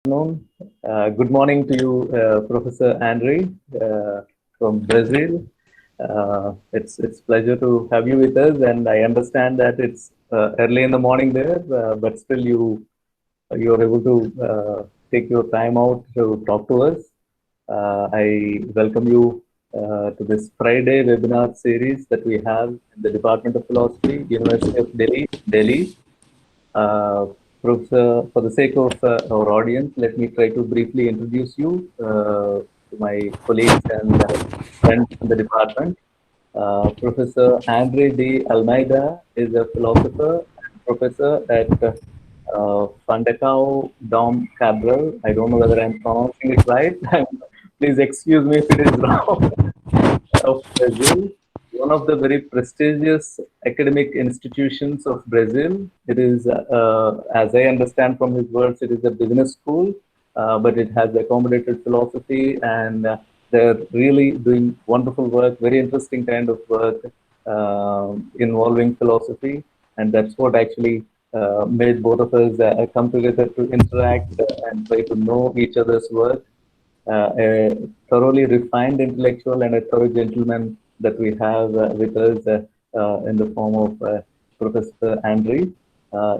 Afternoon. Good morning to you, Professor Andre from Brazil. It's pleasure to have you with us, and I understand that it's early in the morning there, but still you are able to take your time out to talk to us. I welcome you to this Friday webinar series that we have in the Department of Philosophy, University of Delhi. Uh, Professor, for the sake of our audience, let me try to briefly introduce you to my colleagues and friends in the department. Professor Andre de Almeida is a philosopher and professor at Fundação Dom Cabral. I don't know whether I'm pronouncing it right. Please excuse me if it is wrong. Of Brazil, one of the very prestigious academic institutions of Brazil. It is, as I understand from his words, it is a business school, but it has accommodated philosophy, and they're really doing wonderful work, very interesting kind of work involving philosophy, and that's what actually made both of us come together to interact and try to know each other's work. A thoroughly refined intellectual and a thorough gentleman that we have with us in the form of Professor Andre.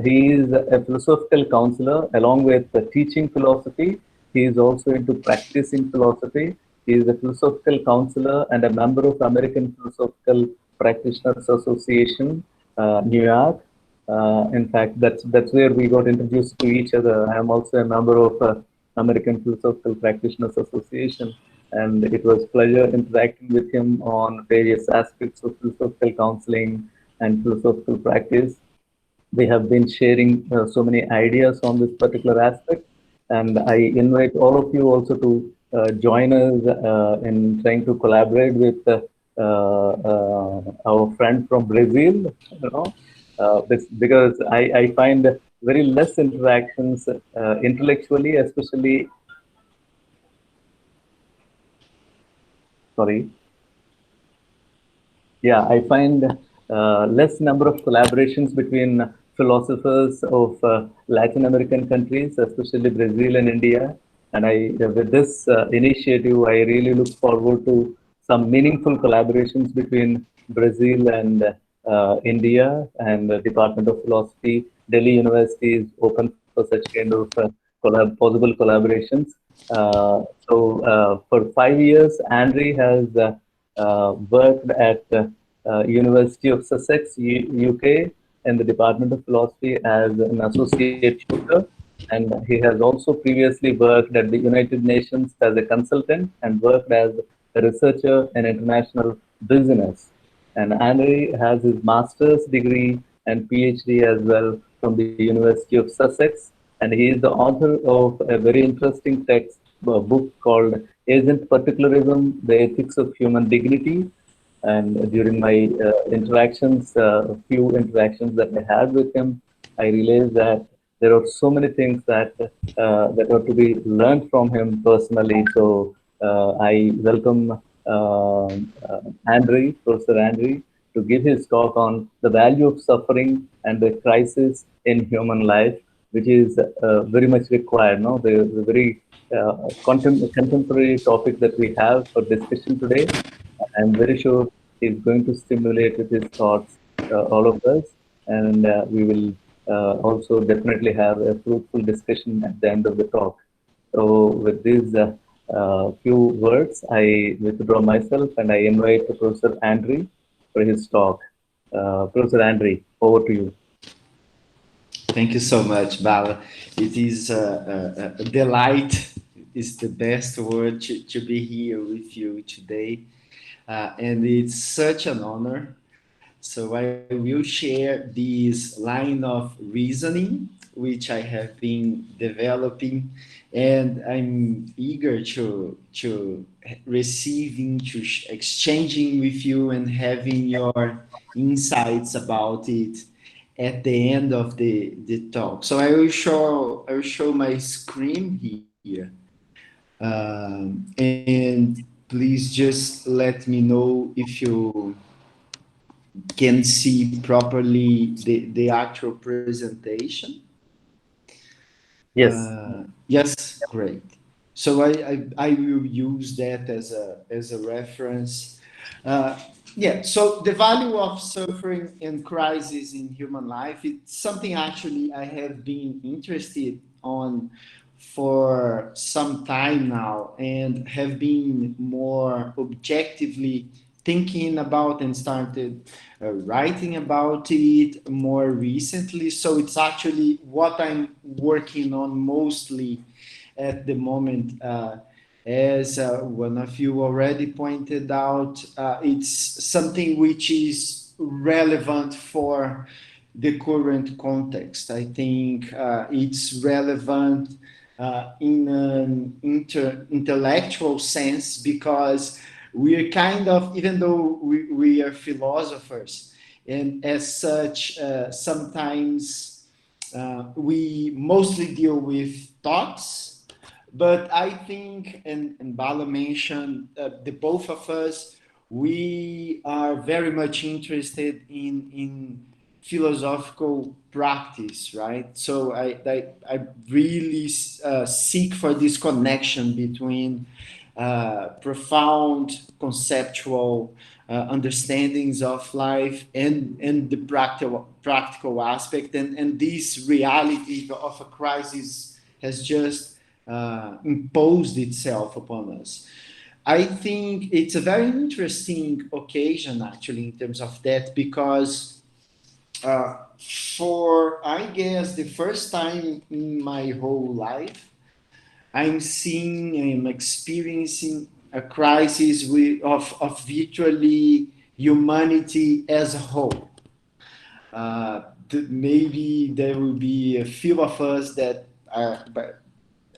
He is a philosophical counselor along with teaching philosophy. He is also into practicing philosophy. He is a philosophical counselor and a member of American Philosophical Practitioners Association, New York. In fact, that's where we got introduced to each other. I am also a member of American Philosophical Practitioners Association, and it was pleasure interacting with him on various aspects of philosophical counseling and philosophical practice. We have been sharing so many ideas on this particular aspect, and I invite all of you also to join us in trying to collaborate with our friend from Brazil. Because I find very less interactions intellectually, especially. Sorry. Yeah, I find less number of collaborations between philosophers of Latin American countries, especially Brazil and India. And with this initiative, I really look forward to some meaningful collaborations between Brazil and India and the Department of Philosophy. Delhi University is open for such kind of possible collaborations. For 5 years, Andre has worked at University of Sussex, UK, in the Department of Philosophy as an associate tutor, and he has also previously worked at the United Nations as a consultant and worked as a researcher in international business. And Andre has his master's degree and PhD as well from the University of Sussex, and he is the author of a very interesting text, a book called Agent Particularism: The Ethics of Human Dignity. And during my interactions, a few interactions that I had with him, I realized that there are so many things that are to be learned from him personally. So I welcome Professor Andre, to give his talk on the value of suffering and the crisis in human life, which is very much required. No, the very contemporary topic that we have for discussion today. I'm very sure he's going to stimulate with his thoughts all of us, and we will also definitely have a fruitful discussion at the end of the talk. So, with these few words, I withdraw myself and I invite Professor Andre for his talk. Professor Andre, over to you. Thank you so much, Bala. It is a delight, is the best word to be here with you today. And it's such an honor. So I will share this line of reasoning, which I have been developing, and I'm eager to receiving, to exchanging with you and having your insights about it at the end of the talk. So I will show my screen here. And please just let me know if you can see properly the actual presentation. Yes. Yes, great. So I will use that as a reference. Uh, yeah, so the value of suffering and crisis in human life, it's something actually I have been interested on for some time now and have been more objectively thinking about and started writing about it more recently. So it's actually what I'm working on mostly at the moment. As one of you already pointed out, it's something which is relevant for the current context. I think it's relevant in an intellectual sense because we are kind of, even though we are philosophers, and as such, sometimes we mostly deal with thoughts, but I think, and Bala mentioned, the both of us, we are very much interested in philosophical practice, right? So I really seek for this connection between profound conceptual understandings of life and the practical aspect, and this reality of a crisis has just imposed itself upon us. I think it's a very interesting occasion actually in terms of that because uh, for I guess the first time in my whole life I'm seeing, I'm experiencing a crisis of virtually humanity as a whole. Maybe there will be a few of us that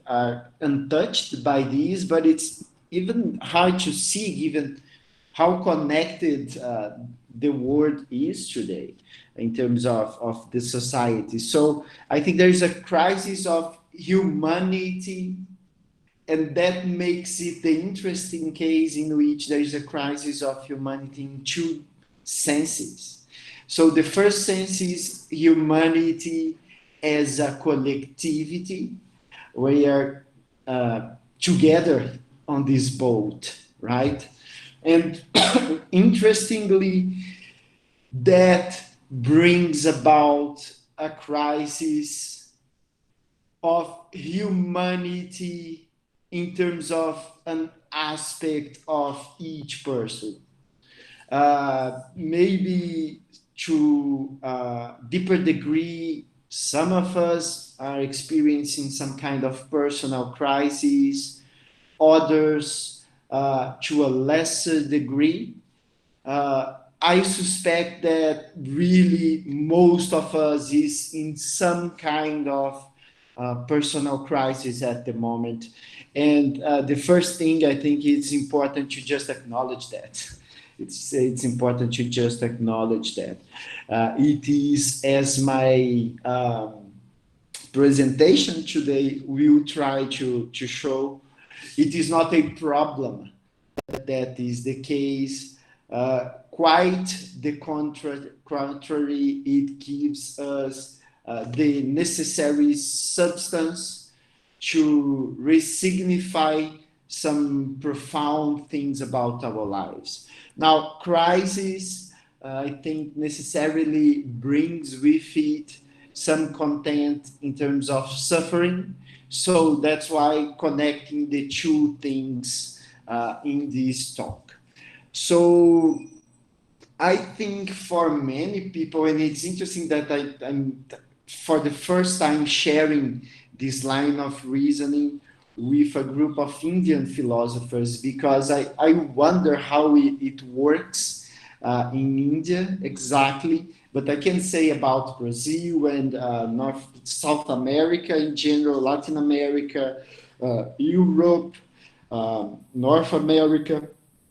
are untouched by these, but it's even hard to see given how connected the world is today in terms of the society. So I think there is a crisis of humanity, and that makes it the interesting case in which there is a crisis of humanity in two senses. So the first sense is humanity as a collectivity. We are together on this boat, right? And interestingly, that brings about a crisis of humanity in terms of an aspect of each person. Maybe to a deeper degree, some of us are experiencing some kind of personal crisis, others to a lesser degree. I suspect that really most of us is in some kind of personal crisis at the moment. And the first thing I think it's important to just acknowledge that. It's important to just acknowledge that. It is as my presentation today will try to show, it is not a problem that is the case. Quite the contrary, it gives us the necessary substance to resignify some profound things about our lives. Now, crisis, I think, necessarily brings with it some content in terms of suffering. So that's why connecting the two things in this talk. So I think for many people, and it's interesting that I'm for the first time sharing this line of reasoning with a group of Indian philosophers because I wonder how it works in India exactly. But I can say about Brazil and South America in general, Latin America, Europe, North America,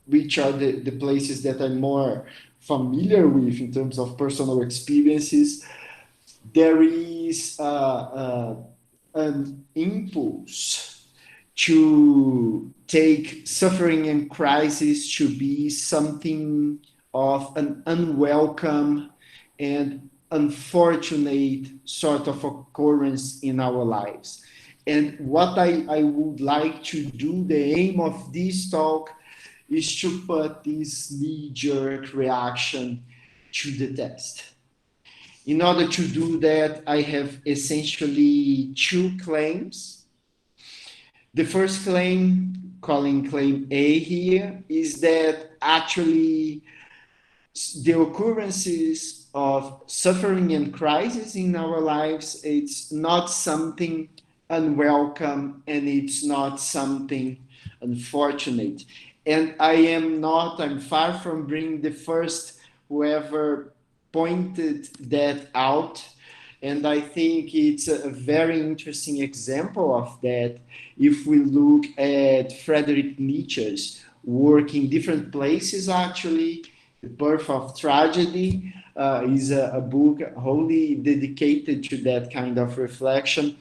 which are the places that I'm more familiar with in terms of personal experiences. There is an impulse to take suffering and crisis to be something of an unwelcome and unfortunate sort of occurrence in our lives. And what I would like to do, the aim of this talk is to put this knee-jerk reaction to the test. In order to do that, I have essentially two claims. The first claim, calling claim A here, is that actually the occurrences of suffering and crisis in our lives, it's not something unwelcome and it's not something unfortunate. And I'm far from being the first whoever pointed that out. And I think it's a very interesting example of that if we look at Fredrick Nietzsche's work in different places, actually. The Birth of Tragedy is a book wholly dedicated to that kind of reflection.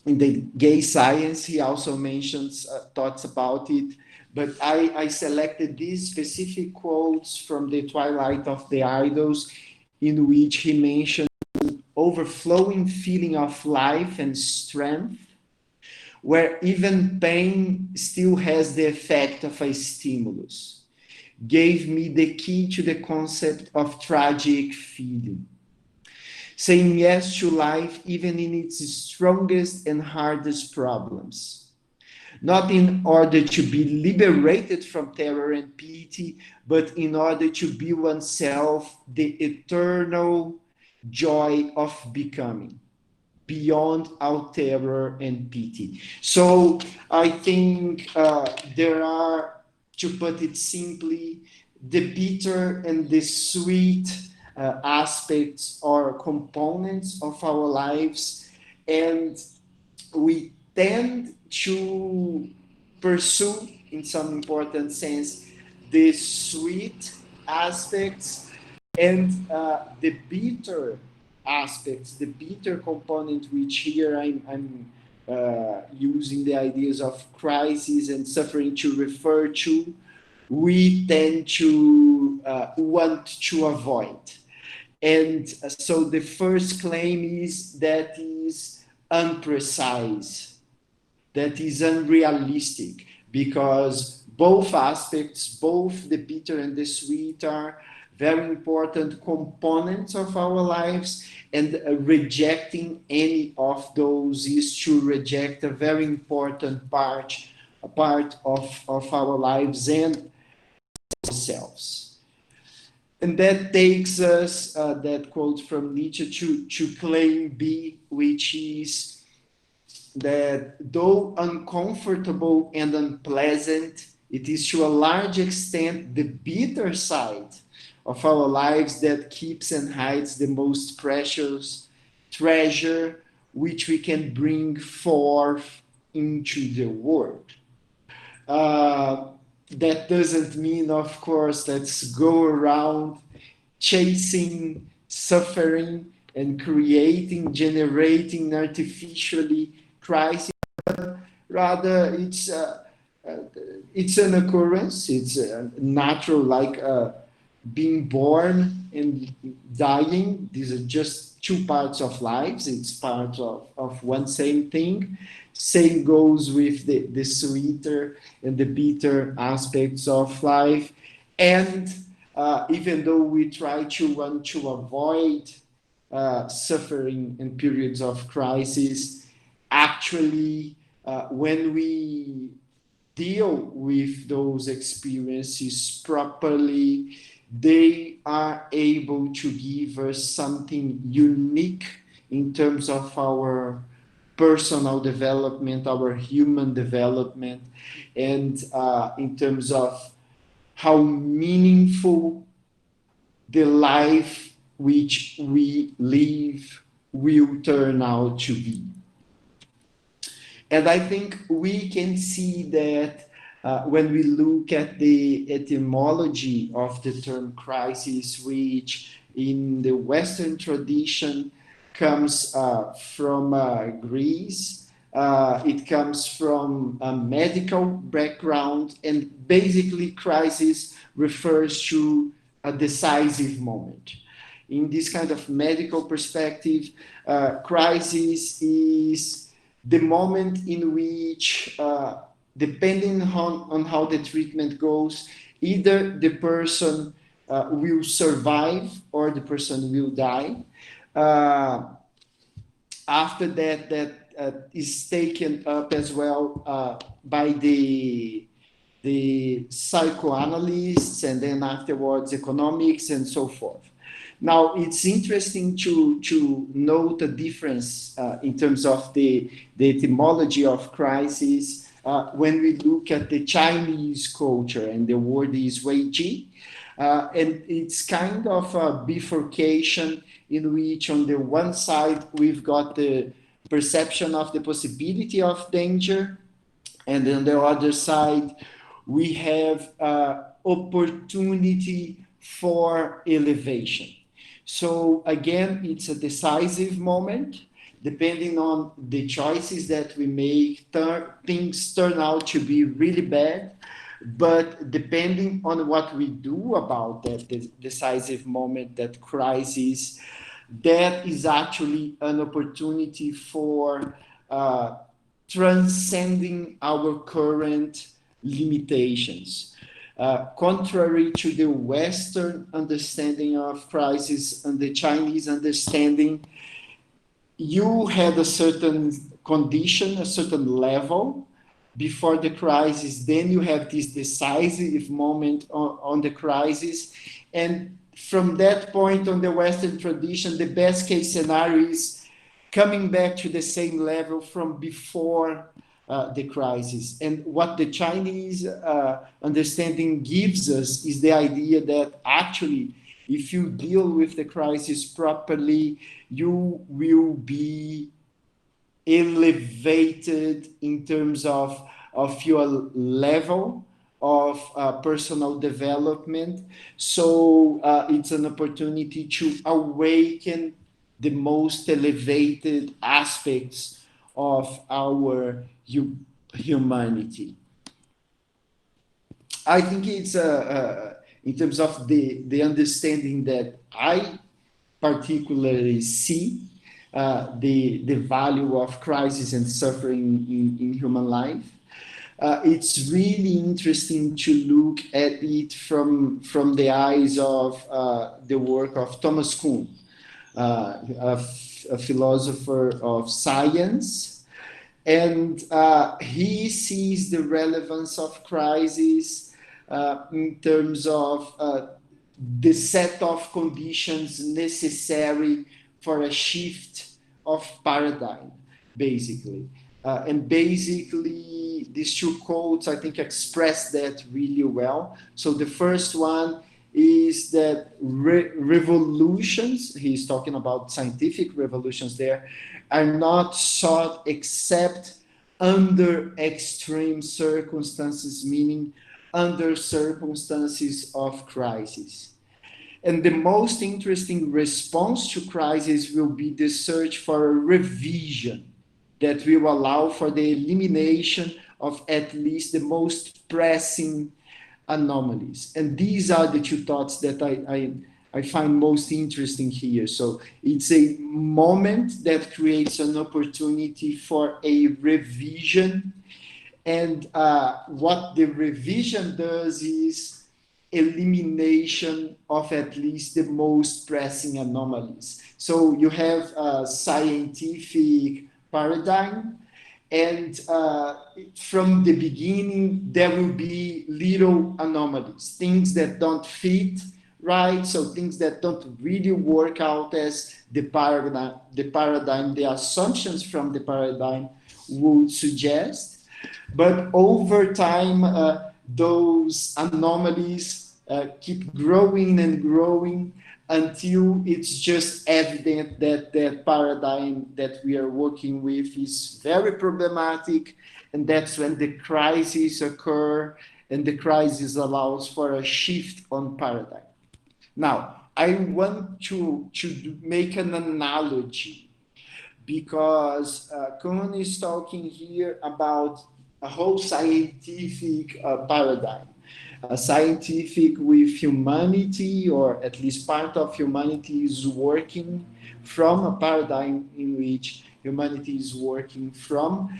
In the gay science, he also mentions thoughts about it. But I selected these specific quotes from the Twilight of the Idols, in which he mentioned overflowing feeling of life and strength, where even pain still has the effect of a stimulus, gave me the key to the concept of tragic feeling. Saying yes to life even in its strongest and hardest problems. Not in order to be liberated from terror and pity, but in order to be oneself the eternal joy of becoming, beyond our terror and pity. So I think there are, to put it simply, the bitter and the sweet aspects or components of our lives, and we tend to pursue, in some important sense, the sweet aspects and the bitter aspects, the bitter component, which here I'm using the ideas of crisis and suffering to refer to, we tend to want to avoid. And so the first claim is that is unprecise, that is unrealistic, because both aspects, both the bitter and the sweet, are very important components of our lives, and rejecting any of those is to reject a very important part of our lives and ourselves. And that takes us, that quote from Nietzsche, to claim B, which is that though uncomfortable and unpleasant, it is to a large extent the bitter side of our lives that keeps and hides the most precious treasure which we can bring forth into the world. That doesn't mean, of course, let's go around chasing suffering and generating artificially crisis. Rather, it's an occurrence. It's natural, like being born and dying. These are just two parts of lives. It's part of one same thing. Same goes with the sweeter and the bitter aspects of life. And even though we try to want to avoid suffering and periods of crisis, actually, when we deal with those experiences properly, they are able to give us something unique in terms of our personal development, our human development, and in terms of how meaningful the life which we live will turn out to be. And I think we can see that when we look at the etymology of the term crisis, which in the Western tradition comes from Greece. It comes from a medical background, and basically crisis refers to a decisive moment. In this kind of medical perspective, crisis is the moment in which, depending on how the treatment goes, either the person will survive or the person will die. After that, is taken up as well by the psychoanalysts, and then afterwards economics and so forth. Now, it's interesting to note a difference in terms of the etymology of crisis when we look at the Chinese culture, and the word is Wei Ji. And it's kind of a bifurcation in which on the one side we've got the perception of the possibility of danger, and on the other side we have opportunity for elevation. So again, it's a decisive moment. Depending on the choices that we make, things turn out to be really bad. But depending on what we do about that decisive moment, that crisis, that is actually an opportunity for transcending our current limitations. Contrary to the Western understanding of crisis and the Chinese understanding, you had a certain condition, a certain level before the crisis, then you have this decisive moment on the crisis, and from that point on the Western tradition, the best case scenario is coming back to the same level from before the crisis. And what the Chinese understanding gives us is the idea that actually, if you deal with the crisis properly, you will be elevated in terms of your level of personal development. So it's an opportunity to awaken the most elevated aspects of our humanity. I think it's in terms of the understanding that I particularly see the value of crisis and suffering in human life. It's really interesting to look at it from the eyes of the work of Thomas Kuhn, a philosopher of science. And he sees the relevance of crisis in terms of the set of conditions necessary for a shift of paradigm, basically. And basically, these two quotes, I think, express that really well. So the first one is that revolutions, he's talking about scientific revolutions there, are not sought except under extreme circumstances, meaning under circumstances of crisis. And the most interesting response to crisis will be the search for a revision that will allow for the elimination of at least the most pressing anomalies. And these are the two thoughts that I find most interesting here. So it's a moment that creates an opportunity for a revision. And what the revision does is elimination of at least the most pressing anomalies. So you have a scientific paradigm, and from the beginning, there will be little anomalies, things that don't fit right, so things that don't really work out as the paradigm, the assumptions from the paradigm would suggest. But over time, those anomalies keep growing and growing until it's just evident that the paradigm that we are working with is very problematic, and that's when the crisis occur, and the crisis allows for a shift on paradigm. Now, I want to make an analogy, because Kuhn is talking here about a whole scientific paradigm, a scientific with humanity, or at least part of humanity is working from a paradigm in which humanity is working from.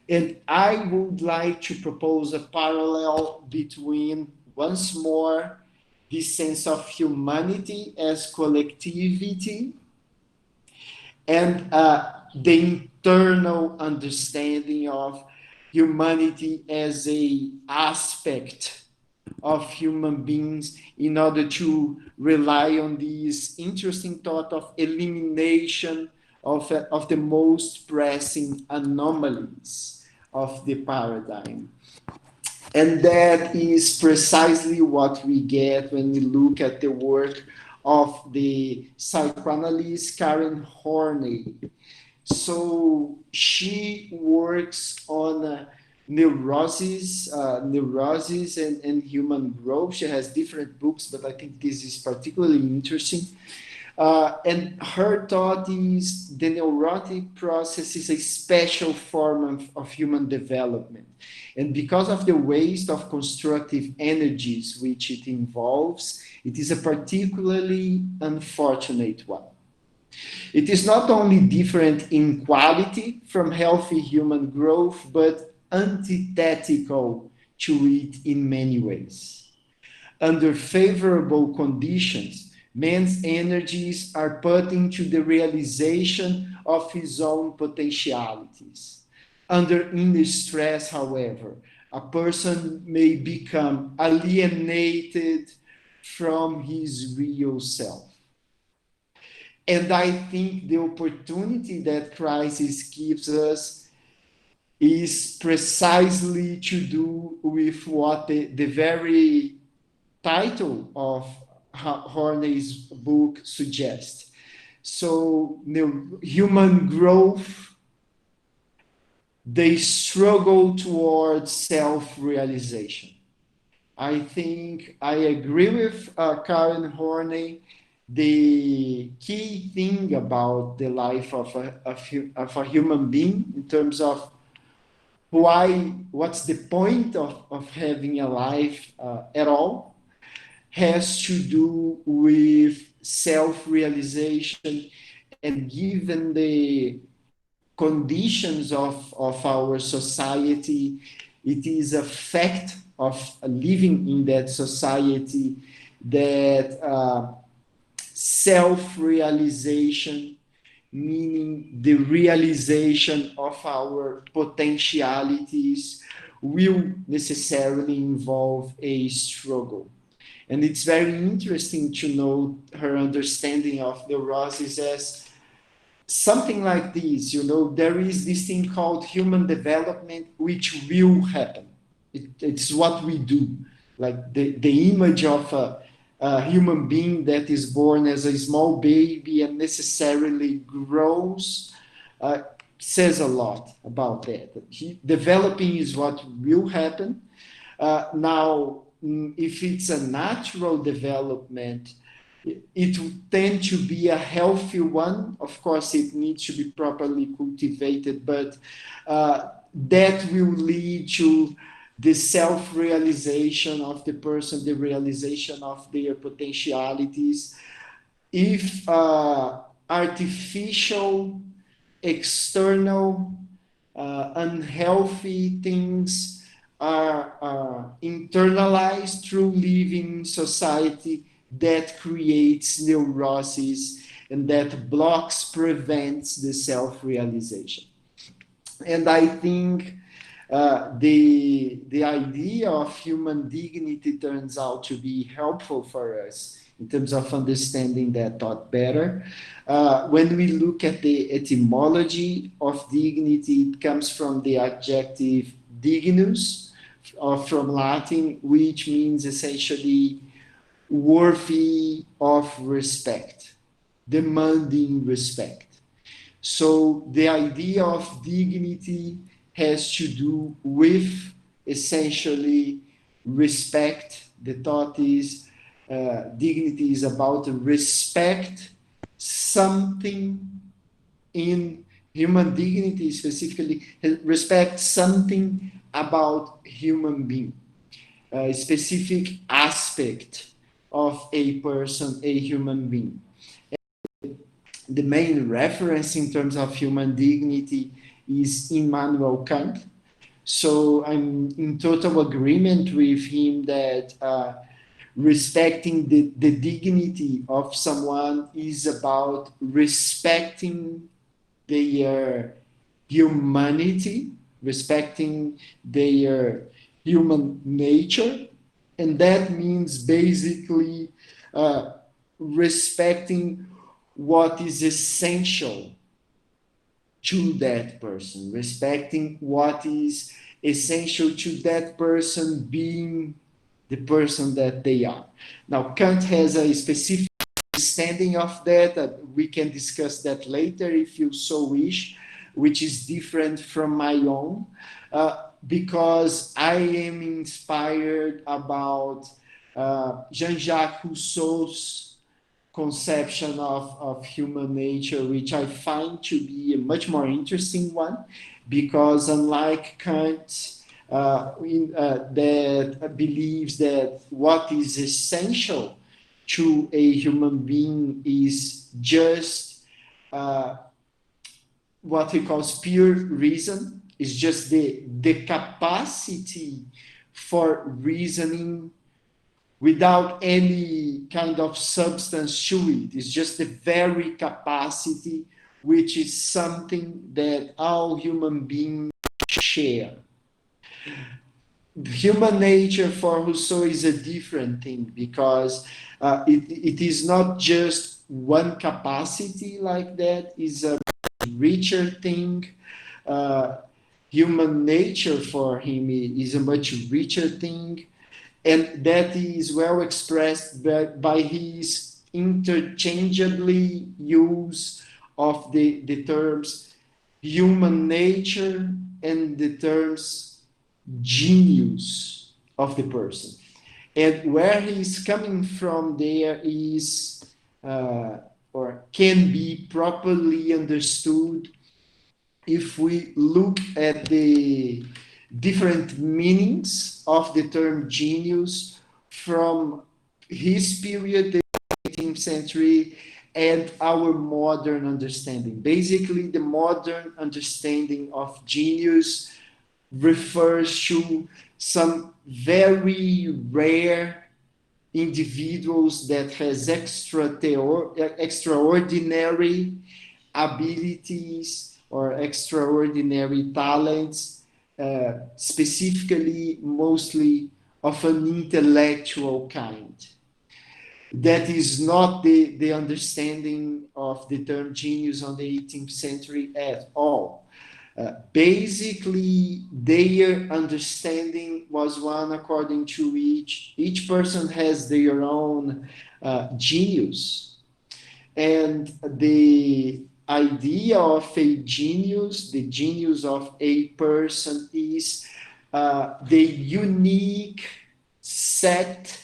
And I would like to propose a parallel between, once more, this sense of humanity as collectivity and the internal understanding of humanity as a aspect of human beings, in order to rely on this interesting thought of elimination of the most pressing anomalies of the paradigm. And that is precisely what we get when we look at the work of the psychoanalyst Karen Horney. So she works on neuroses and human growth. She has different books, but I think this is particularly interesting. And her thought is the neurotic process is a special form of human development. And because of the waste of constructive energies which it involves, it is a particularly unfortunate one. It is not only different in quality from healthy human growth, but antithetical to it in many ways. Under favorable conditions, man's energies are put into the realization of his own potentialities. Under inner stress, however, a person may become alienated from his real self. And I think the opportunity that crisis gives us is precisely to do with what the very title of Horney's book suggests. So, human growth, they struggle towards self-realization. I think I agree with Karen Horney. The key thing about the life of a human being, in terms of what's the point of having a life at all, has to do with self-realization. And given the conditions of our society, it is a fact of living in that society that self-realization, meaning the realization of our potentialities, will necessarily involve a struggle. And it's very interesting to know her understanding of neurosis as something like this. There is this thing called human development, which will happen. It's what we do. Like the image of a human being that is born as a small baby and necessarily grows says a lot about that. Developing is what will happen. Now, if it's a natural development, it will tend to be a healthy one. Of course, it needs to be properly cultivated, but that will lead to the self-realization of the person, the realization of their potentialities. If artificial, external, unhealthy things are internalized through living in society, that creates neurosis and that blocks, prevents the self-realization. And I think the idea of human dignity turns out to be helpful for us in terms of understanding that thought better. When we look at the etymology of dignity, it comes from the adjective dignus, from Latin, which means essentially worthy of respect, demanding respect. So the idea of dignity has to do with essentially respect. The thought is dignity is about respect something in human dignity, specifically respect something about human being, a specific aspect of a person, a human being. the main reference in terms of human dignity is Immanuel Kant. So I'm in total agreement with him that respecting the dignity of someone is about respecting their humanity, respecting their human nature, and that means basically respecting what is essential to that person, respecting what is essential to that person being the person that they are. Now, Kant has a specific understanding of that. We can discuss that later if you so wish, which is different from my own, because I am inspired about Jean-Jacques Rousseau's conception of human nature, which I find to be a much more interesting one, because unlike Kant, that believes that what is essential to a human being is just what he calls pure reason, is just the capacity for reasoning without any kind of substance to it. It's just the very capacity, which is something that all human beings share. Human nature for Rousseau is a different thing, because it is not just one capacity like that, it's a richer thing. Human nature for him is a much richer thing, and that is well expressed by his interchangeably use of the terms human nature and the terms genius of the person. And where he's coming from there is, or can be properly understood if we look at the different meanings of the term genius from his period, the 18th century, and our modern understanding. Basically, the modern understanding of genius refers to some very rare individuals that has extraordinary abilities or extraordinary talents, specifically mostly of an intellectual kind. That is not the understanding of the term genius on the 18th century at all. Basically, their understanding was one according to which each person has their own genius. And the idea of a genius, the genius of a person, is the unique set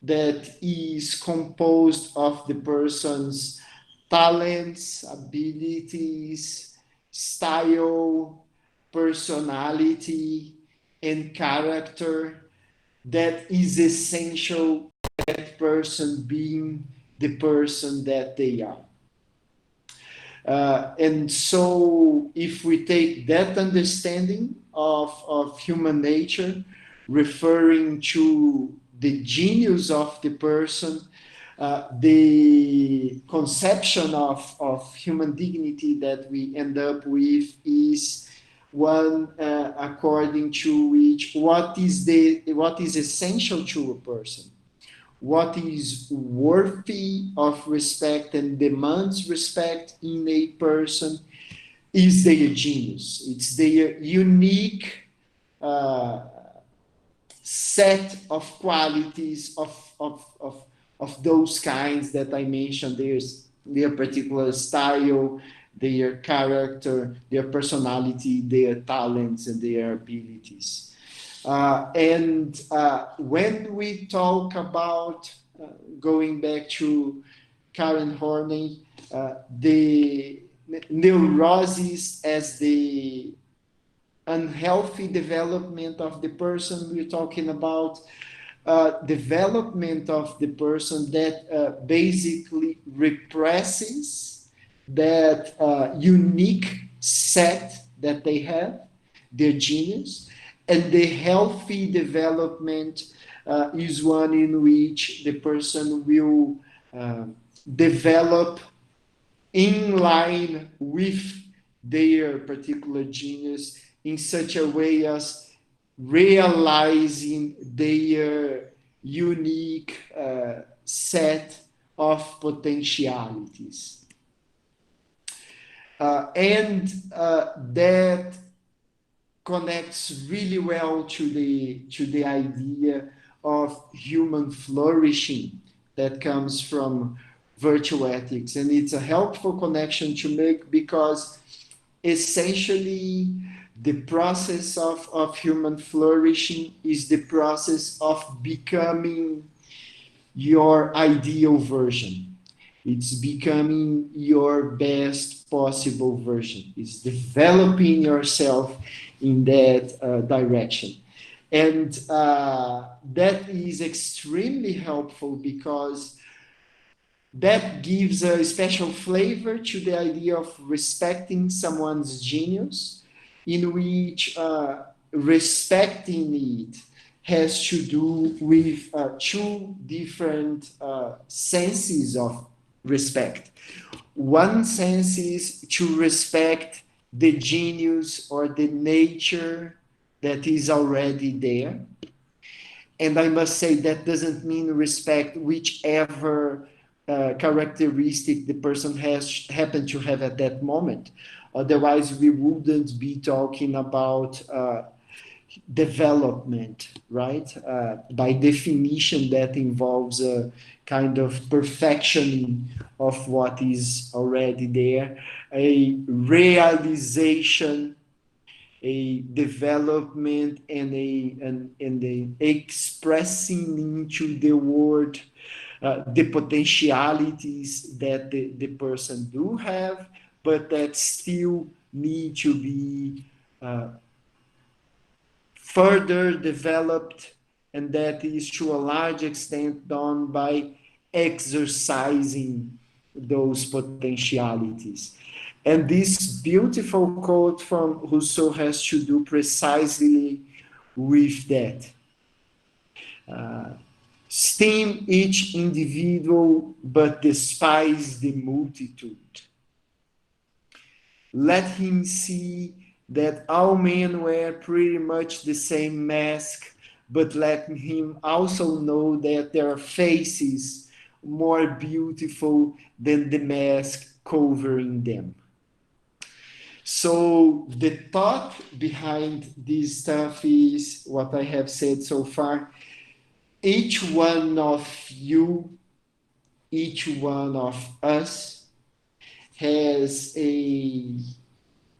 that is composed of the person's talents, abilities, style, personality, and character that is essential to that person being the person that they are. And so if we take that understanding of human nature, referring to the genius of the person, the conception of human dignity that we end up with is one according to which what is essential to a person, what is worthy of respect and demands respect in a person is their genius. It's their unique set of qualities of those kinds that I mentioned. There's their particular style, their character, their personality, their talents, and their abilities. And when we talk about, going back to Karen Horney, the neurosis as the unhealthy development of the person we're talking about, development of the person that basically represses that unique set that they have, their genius, and the healthy development is one in which the person will develop in line with their particular genius in such a way as realizing their unique set of potentialities. And that connects really well to the idea of human flourishing that comes from virtue ethics. And it's a helpful connection to make because essentially the process of human flourishing is the process of becoming your ideal version. It's becoming your best possible version. It's developing yourself in that direction. And that is extremely helpful because that gives a special flavor to the idea of respecting someone's genius, in which respecting it has to do with two different senses of respect. One sense is to respect the genius or the nature that is already there. And I must say that doesn't mean respect whichever characteristic the person has happened to have at that moment. Otherwise, we wouldn't be talking about development, right? By definition, that involves a kind of perfectioning of what is already there, a realization, a development, and a expressing into the world the potentialities that the person do have, but that still need to be further developed, and that is to a large extent done by exercising those potentialities. And this beautiful quote from Rousseau has to do precisely with that. Esteem each individual, but despise the multitude. Let him see that all men wear pretty much the same mask, but let him also know that there are faces more beautiful than the mask covering them. So the thought behind this stuff is what I have said so far. Each one of you, each one of us has a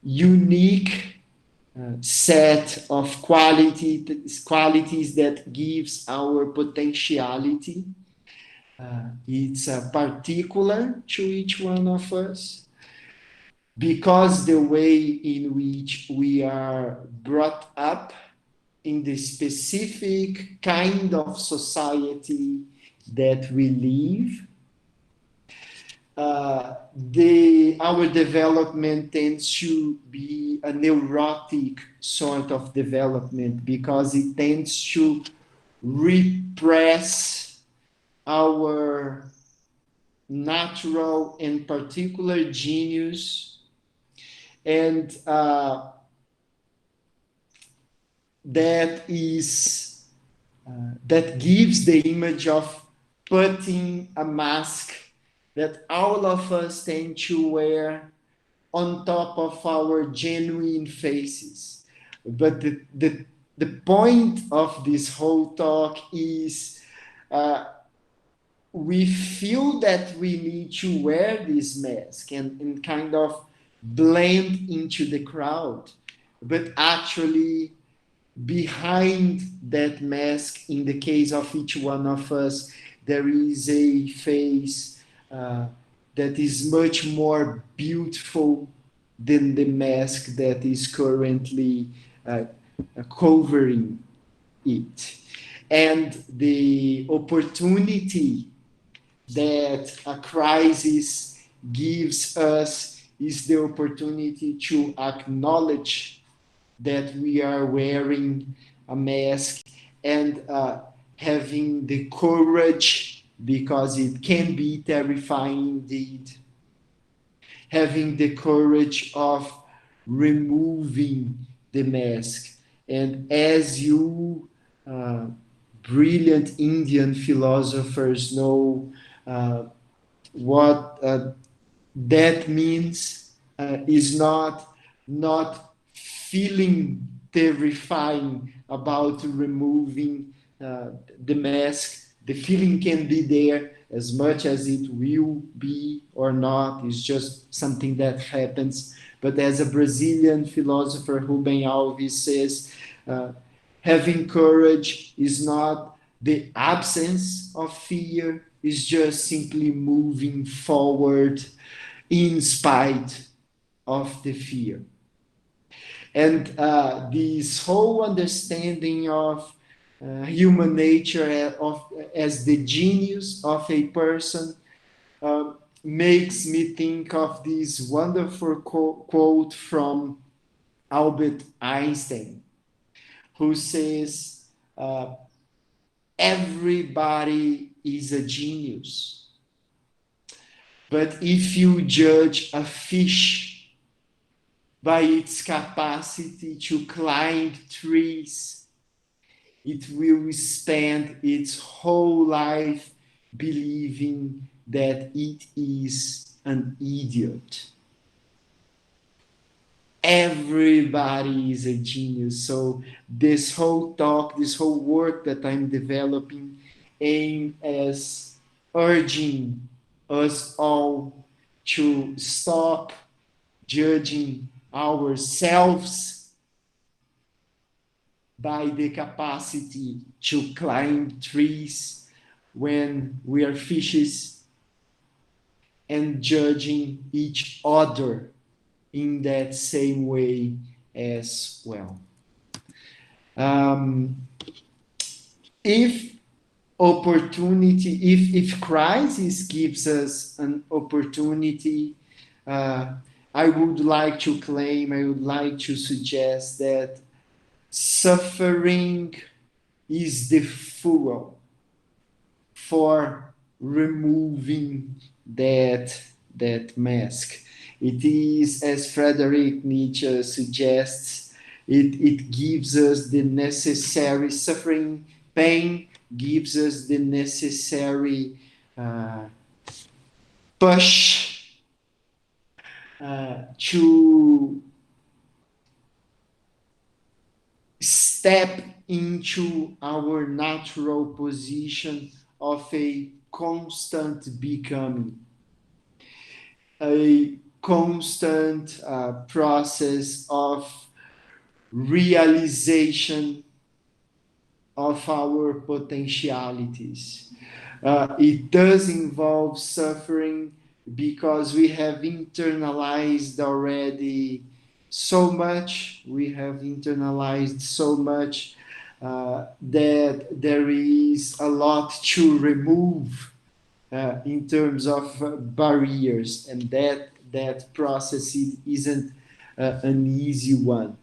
unique set of qualities that gives our potentiality. It's particular to each one of us because the way in which we are brought up in the specific kind of society that we live, our development tends to be a neurotic sort of development because it tends to repress our natural and particular genius, and that gives the image of putting a mask that all of us tend to wear on top of our genuine faces. But the point of this whole talk is we feel that we need to wear this mask and kind of blend into the crowd. But actually, behind that mask, in the case of each one of us, there is a face that is much more beautiful than the mask that is currently covering it. And the opportunity that a crisis gives us is the opportunity to acknowledge that we are wearing a mask and having the courage, because it can be terrifying indeed, having the courage of removing the mask. And as you brilliant Indian philosophers know, what that means is not feeling terrifying about removing the mask. The feeling can be there as much as it will be or not. It's just something that happens. But as a Brazilian philosopher, Ruben Alves says, having courage is not the absence of fear, it's just simply moving forward in spite of the fear. And this whole understanding of human nature as the genius of a person makes me think of this wonderful quote from Albert Einstein, who says, everybody is a genius. But if you judge a fish by its capacity to climb trees, it will spend its whole life believing that it is an idiot. Everybody is a genius. So this whole talk, this whole work that I'm developing aim as urging us all to stop judging ourselves by the capacity to climb trees when we are fishes, and judging each other in that same way as well. If opportunity, if crisis gives us an opportunity, I would like to claim, I would like to suggest that suffering is the fuel for removing that mask. It is, as Fredrick Nietzsche suggests, it gives us the necessary suffering, pain gives us the necessary push to step into our natural position of a constant becoming, a constant process of realization of our potentialities. It does involve suffering because we have internalized already so much, that there is a lot to remove in terms of barriers, and that process isn't an easy one.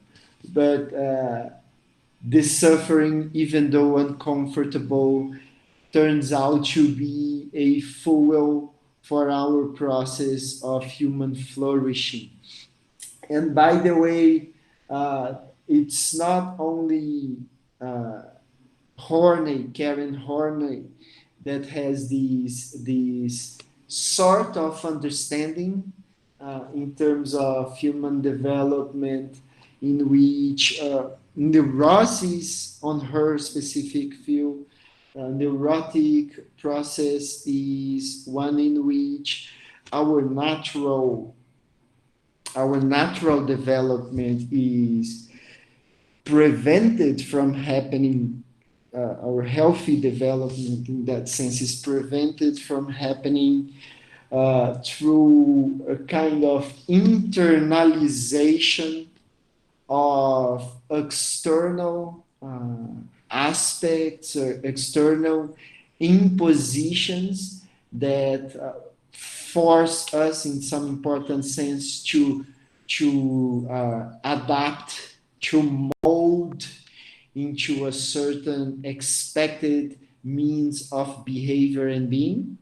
But the suffering, even though uncomfortable, turns out to be a fuel for our process of human flourishing. And by the way, it's not only Karen Horney, that has this sort of understanding in terms of human development, in which neurosis on her specific field, neurotic process is one in which our natural development is prevented from happening. Our healthy development in that sense is prevented from happening through a kind of internalization of external aspects or external impositions that force us in some important sense to adapt, to mold into a certain expected means of behavior and being.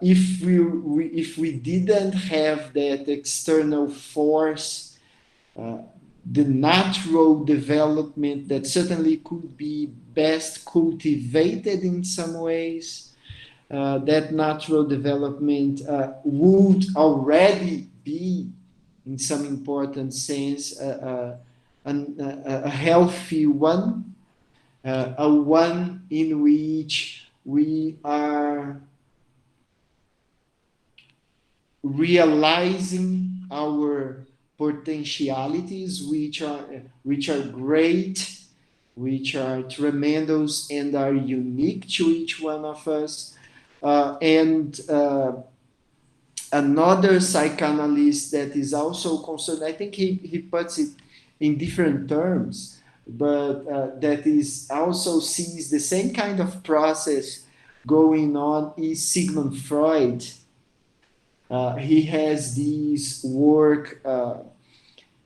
If we didn't have that external force, the natural development that certainly could be best cultivated in some ways, that natural development would already be, in some important sense, a healthy one, a one in which we are realizing our potentialities, which are great, which are tremendous, and are unique to each one of us. And another psychoanalyst that is also concerned, I think he puts it in different terms, but that is also sees the same kind of process going on is Sigmund Freud. He has this work,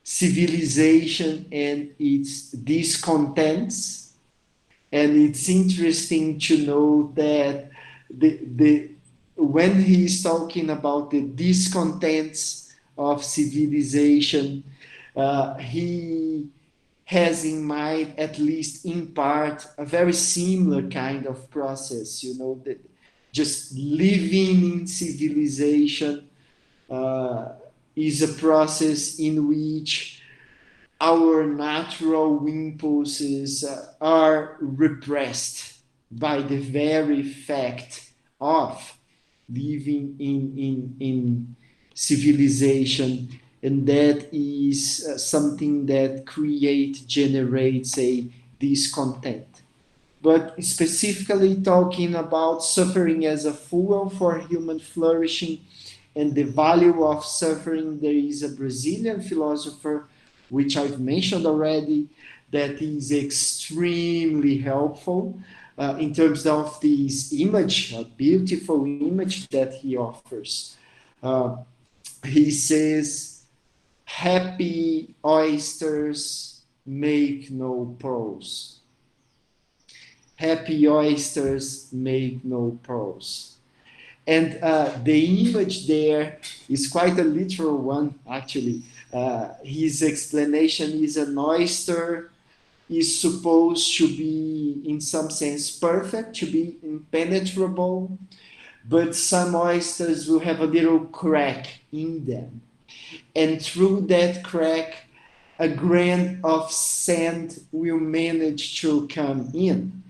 Civilization and its Discontents, and it's interesting to know that when he's talking about the discontents of civilization, he has in mind, at least in part, a very similar kind of process, that just living in civilization is a process in which our natural impulses are repressed by the very fact of living in civilization, and that is something that generates a discontent. But specifically talking about suffering as a fuel for human flourishing and the value of suffering, there is a Brazilian philosopher, which I've mentioned already, that is extremely helpful in terms of this image, a beautiful image that he offers. He says, happy oysters make no pearls. Happy oysters make no pearls. And the image there is quite a literal one, actually. His explanation is an oyster is supposed to be, in some sense, perfect, to be impenetrable, but some oysters will have a little crack in them. And through that crack, a grain of sand will manage to come in.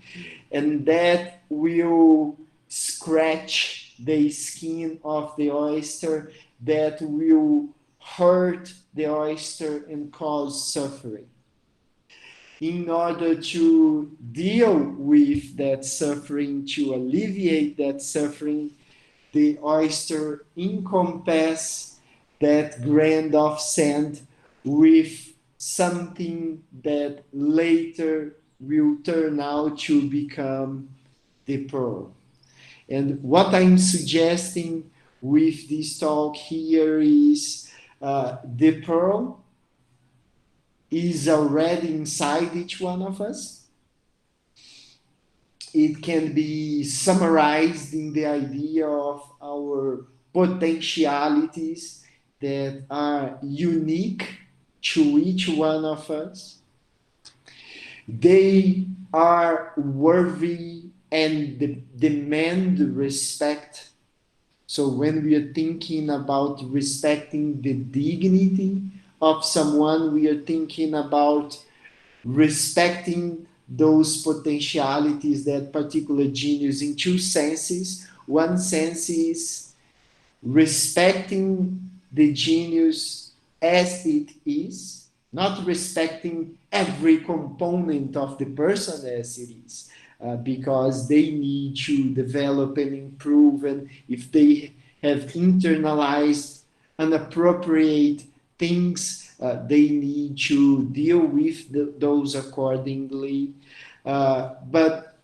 And that will scratch the skin of the oyster, that will hurt the oyster and cause suffering. In order to deal with that suffering, to alleviate that suffering, the oyster encompasses that grain of sand with something that later will turn out to become the pearl. And what I'm suggesting with this talk here is the pearl is already inside each one of us. It can be summarized in the idea of our potentialities that are unique to each one of us. They are worthy and demand respect. So when we are thinking about respecting the dignity of someone, we are thinking about respecting those potentialities, that particular genius, in two senses. One sense is respecting the genius as it is, not respecting every component of the person as it is, because they need to develop and improve, and if they have internalized an appropriate things they need to deal with those accordingly, but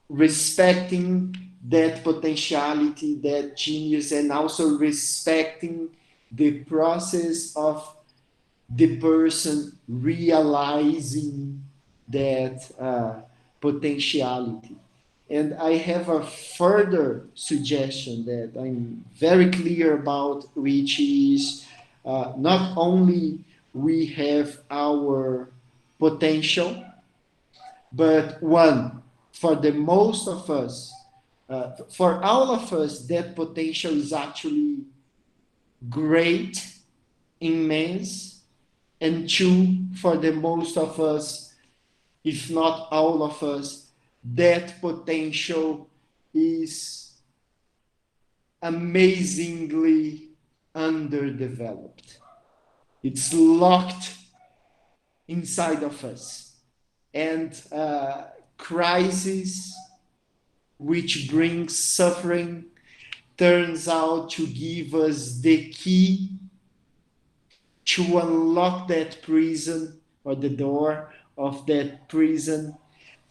respecting that potentiality, that genius, and also respecting the process of the person realizing that potentiality. And I have a further suggestion that I'm very clear about, which is not only we have our potential, but one, for the most of us, for all of us, that potential is actually great, immense, and two, for the most of us, if not all of us, that potential is amazingly underdeveloped. It's locked inside of us. And crisis, which brings suffering, turns out to give us the key to unlock that prison, or the door of that prison,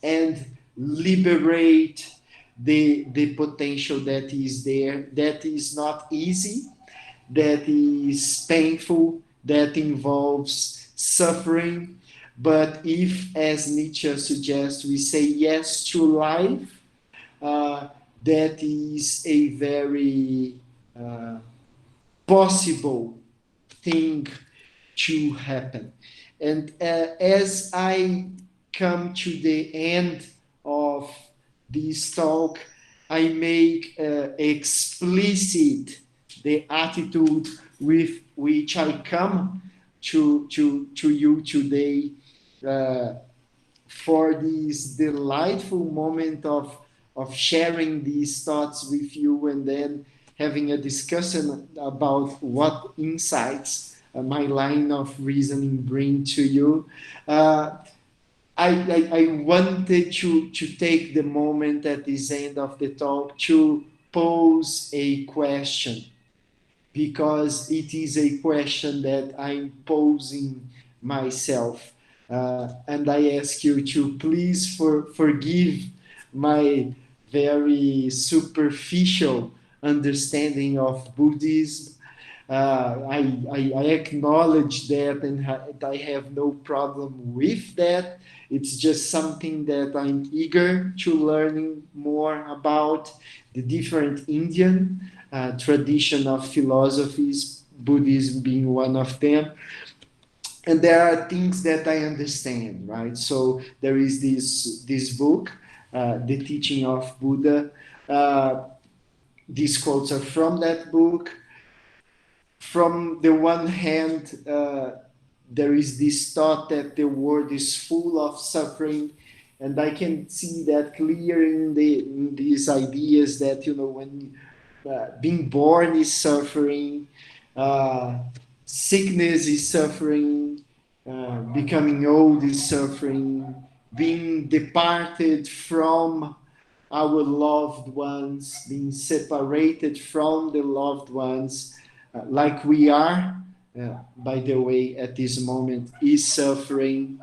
and liberate the potential that is there. That is not easy, that is painful, that involves suffering. But if, as Nietzsche suggests, we say yes to life, that is a very possible thing to happen. And as I come to the end of this talk, I make explicit the attitude with which I come to you today, for this delightful moment of sharing these thoughts with you, and then having a discussion about what insights my line of reasoning bring to you. I wanted to take the moment at this end of the talk to pose a question, because it is a question that I'm posing myself. And I ask you to please forgive my very superficial understanding of Buddhism. I acknowledge that, and I have no problem with that. It's just something that I'm eager to learning more about, the different Indian tradition of philosophies, Buddhism being one of them. And there are things that I understand, right? So there is this book, The Teaching of Buddha. These quotes are from that book. From the one hand, there is this thought that the world is full of suffering, and I can see that clear in these ideas that, when being born is suffering, sickness is suffering, becoming old is suffering, being departed from our loved ones, being separated from the loved ones, like we are, by the way, at this moment, is suffering.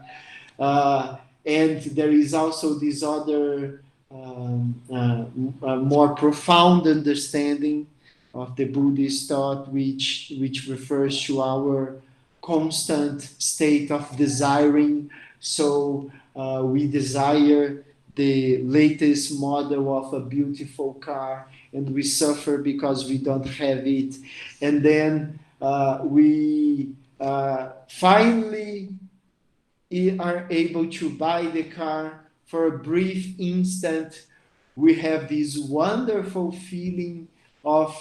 And there is also this other more profound understanding of the Buddhist thought, which refers to our constant state of desiring. So we desire the latest model of a beautiful car, and we suffer because we don't have it. And then we finally are able to buy the car. For a brief instant, we have this wonderful feeling of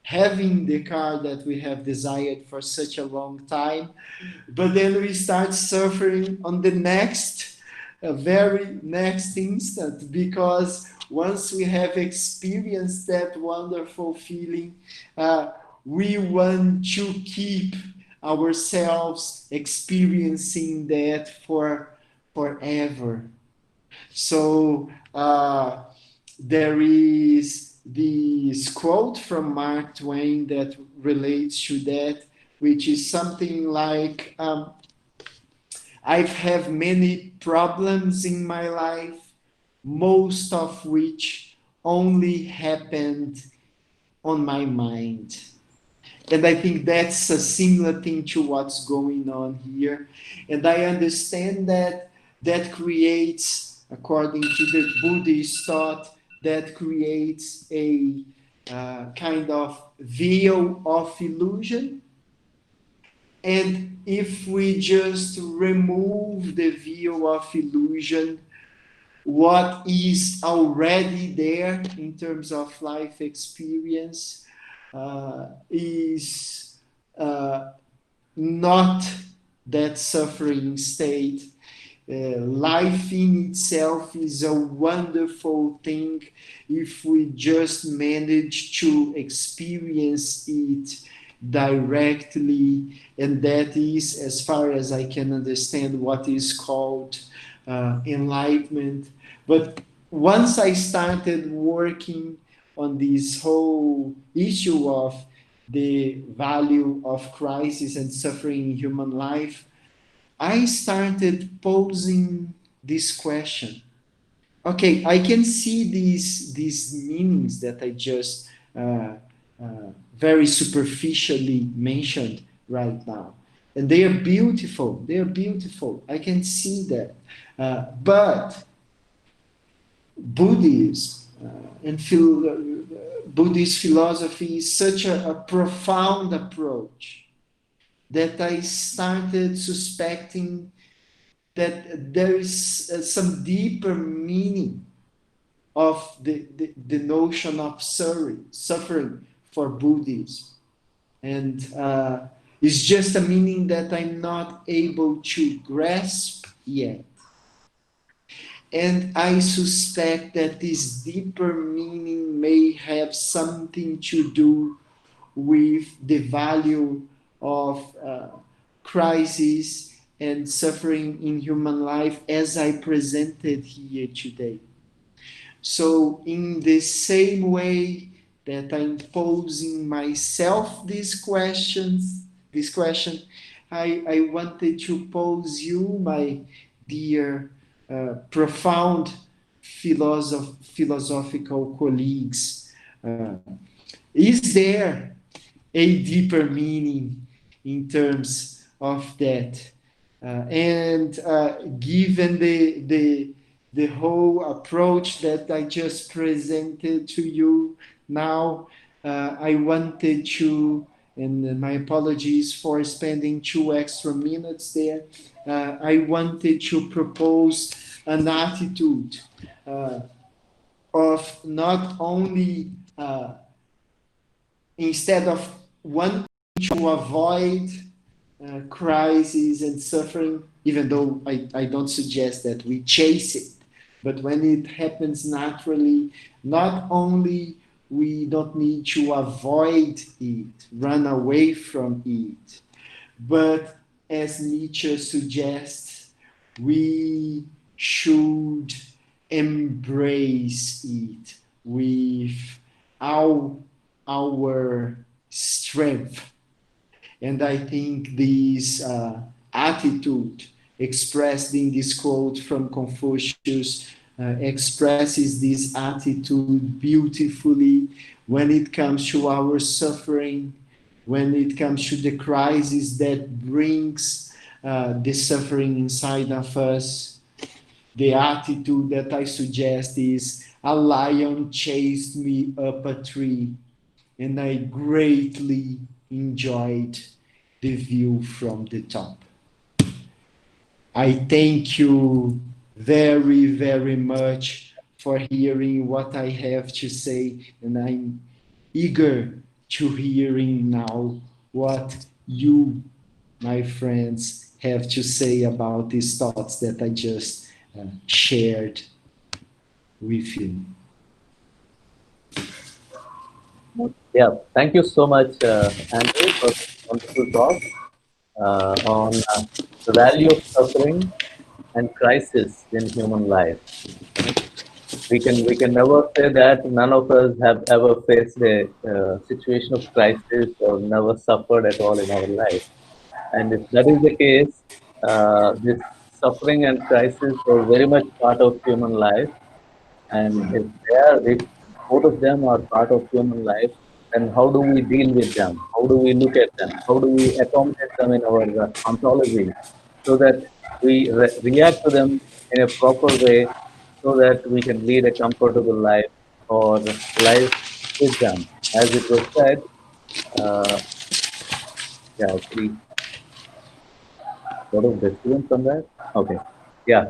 having the car that we have desired for such a long time. But then we start suffering on the very next instant, because once we have experienced that wonderful feeling, we want to keep ourselves experiencing that forever. So there is this quote from Mark Twain that relates to that, which is something like I have many problems in my life, most of which only happened on my mind. And I think that's a similar thing to what's going on here. And I understand that that creates, according to the Buddhist thought, that creates a kind of veil of illusion. And if we just remove the veil of illusion, what is already there in terms of life experience is not that suffering state. Life in itself is a wonderful thing if we just manage to experience it directly, and that is, as far as I can understand, what is called enlightenment. But once I started working on this whole issue of the value of crisis and suffering in human life, I started posing this question. Okay, I can see these meanings that I just very superficially mentioned right now, and they are beautiful. They are beautiful. I can see that, but Buddhism and Buddhist philosophy is such a profound approach that I started suspecting that there is some deeper meaning of the notion of suffering for Buddhism. And it's just a meaning that I'm not able to grasp yet. And I suspect that this deeper meaning may have something to do with the value of crisis and suffering in human life as I presented here today. So in the same way that I'm posing myself this question, I wanted to pose you, my dear profound philosophical colleagues. Is there a deeper meaning in terms of that? And given the whole approach that I just presented to you now, I wanted to, and my apologies for spending 2 extra minutes there, I wanted to propose an attitude of not only instead of wanting to avoid crisis and suffering, even though I don't suggest that we chase it, but when it happens naturally, not only we don't need to avoid it, run away from it, but as Nietzsche suggests, we should embrace it with all our strength. And I think this attitude expressed in this quote from Confucius expresses this attitude beautifully when it comes to our suffering, when it comes to the crisis that brings the suffering inside of us. The attitude that I suggest is, a lion chased me up a tree, and I greatly enjoyed the view from the top. I thank you very, very much for hearing what I have to say, and I'm eager to hearing now what you, my friends, have to say about these thoughts that I just shared with you. Yeah, thank you so much, Andrew, for this wonderful talk on the value of suffering and crisis in human life. we can never say that none of us have ever faced a situation of crisis or never suffered at all in our life. And if that is the case, this suffering and crisis are very much part of human life. And if both of them are part of human life, then how do we deal with them? How do we look at them? How do we accommodate them in our ontology so that we react to them in a proper way so that we can lead a comfortable life or life with them? As it was said, uh, yeah, actually, lot of disturbance on that. Okay, yeah.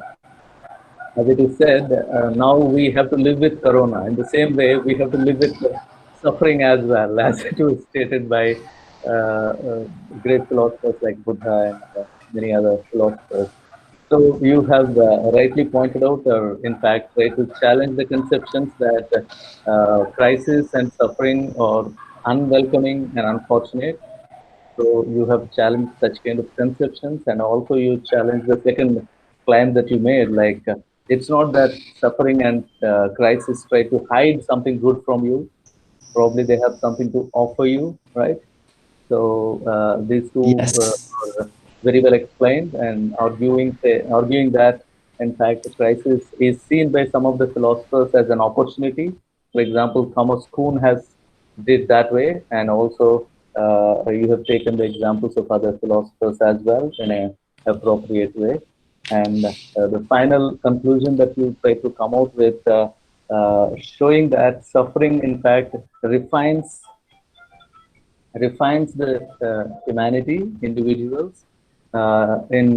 As it is said, now we have to live with Corona. In the same way, we have to live with the suffering as well, as it was stated by great philosophers like Buddha and many other philosophers. So you have rightly pointed out, or in fact, try to challenge the conceptions that crisis and suffering are unwelcoming and unfortunate. So you have challenged such kind of conceptions, and also you challenge the second claim that you made. Like it's not that suffering and crisis try to hide something good from you. Probably they have something to offer you, right? So these two Yes. are very well explained, and arguing that in fact the crisis is seen by some of the philosophers as an opportunity. For example, Thomas Kuhn has did that way, and also you have taken the examples of other philosophers as well in a appropriate way. And the final conclusion that you try to come out with, showing that suffering in fact refines the humanity, individuals, in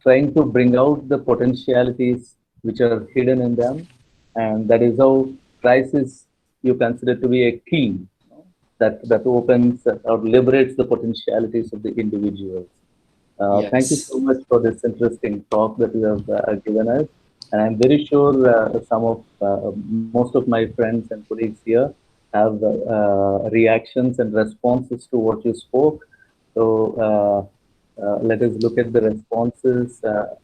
trying to bring out the potentialities which are hidden in them. And that is how crisis you consider to be a key that opens or liberates the potentialities of the individuals. Thank you so Yes. much for this interesting talk that you have given us. And I'm very sure most of my friends and colleagues here have reactions and responses to what you spoke. So let us look at the responses.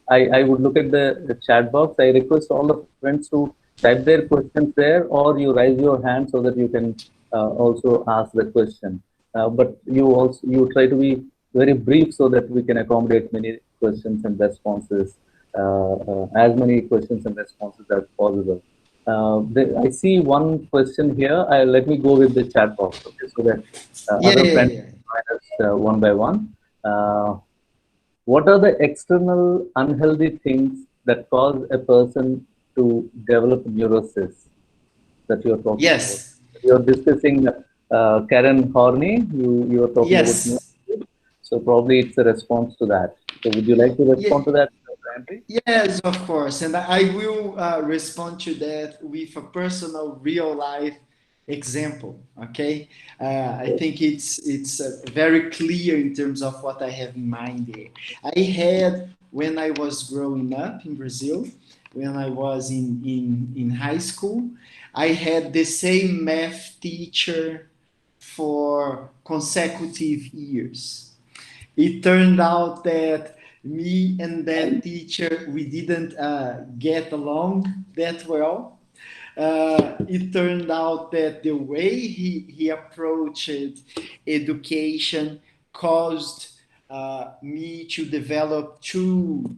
I would look at the chat box. I request all the friends to type their questions there, or you raise your hand so that you can also ask the question. But you try to be very brief so that we can accommodate many questions and responses, as many questions and responses as possible. I see one question here. Let me go with the chat box, okay, so that Yeah, other yeah, friends yeah. join us one by one. Uh, what are the external unhealthy things that cause a person to develop neurosis that you're talking about? Yes. You're discussing Karen Horney. You are talking about Yes. neurosis. So probably it's a response to that. So would you like to Yeah. respond to that, Henry? Yes, of course. And I will respond to that with a personal, real life example. Okay, I think it's very clear in terms of what I have in mind there. I had when I was growing up in Brazil, when I was in high school, I had the same math teacher for consecutive years. It turned out that me and that teacher we didn't get along that well. It turned out that the way he approached education caused me to develop two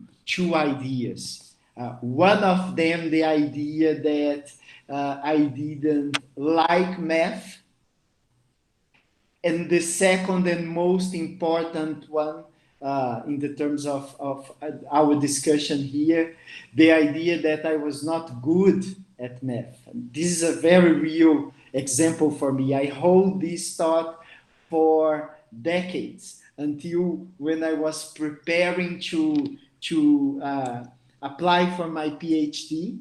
ideas. One of them, the idea that I didn't like math, and the second and most important one in the terms of our discussion here, the idea that I was not good at math. This is a very real example for me. I hold this thought for decades until when I was preparing to apply for my PhD.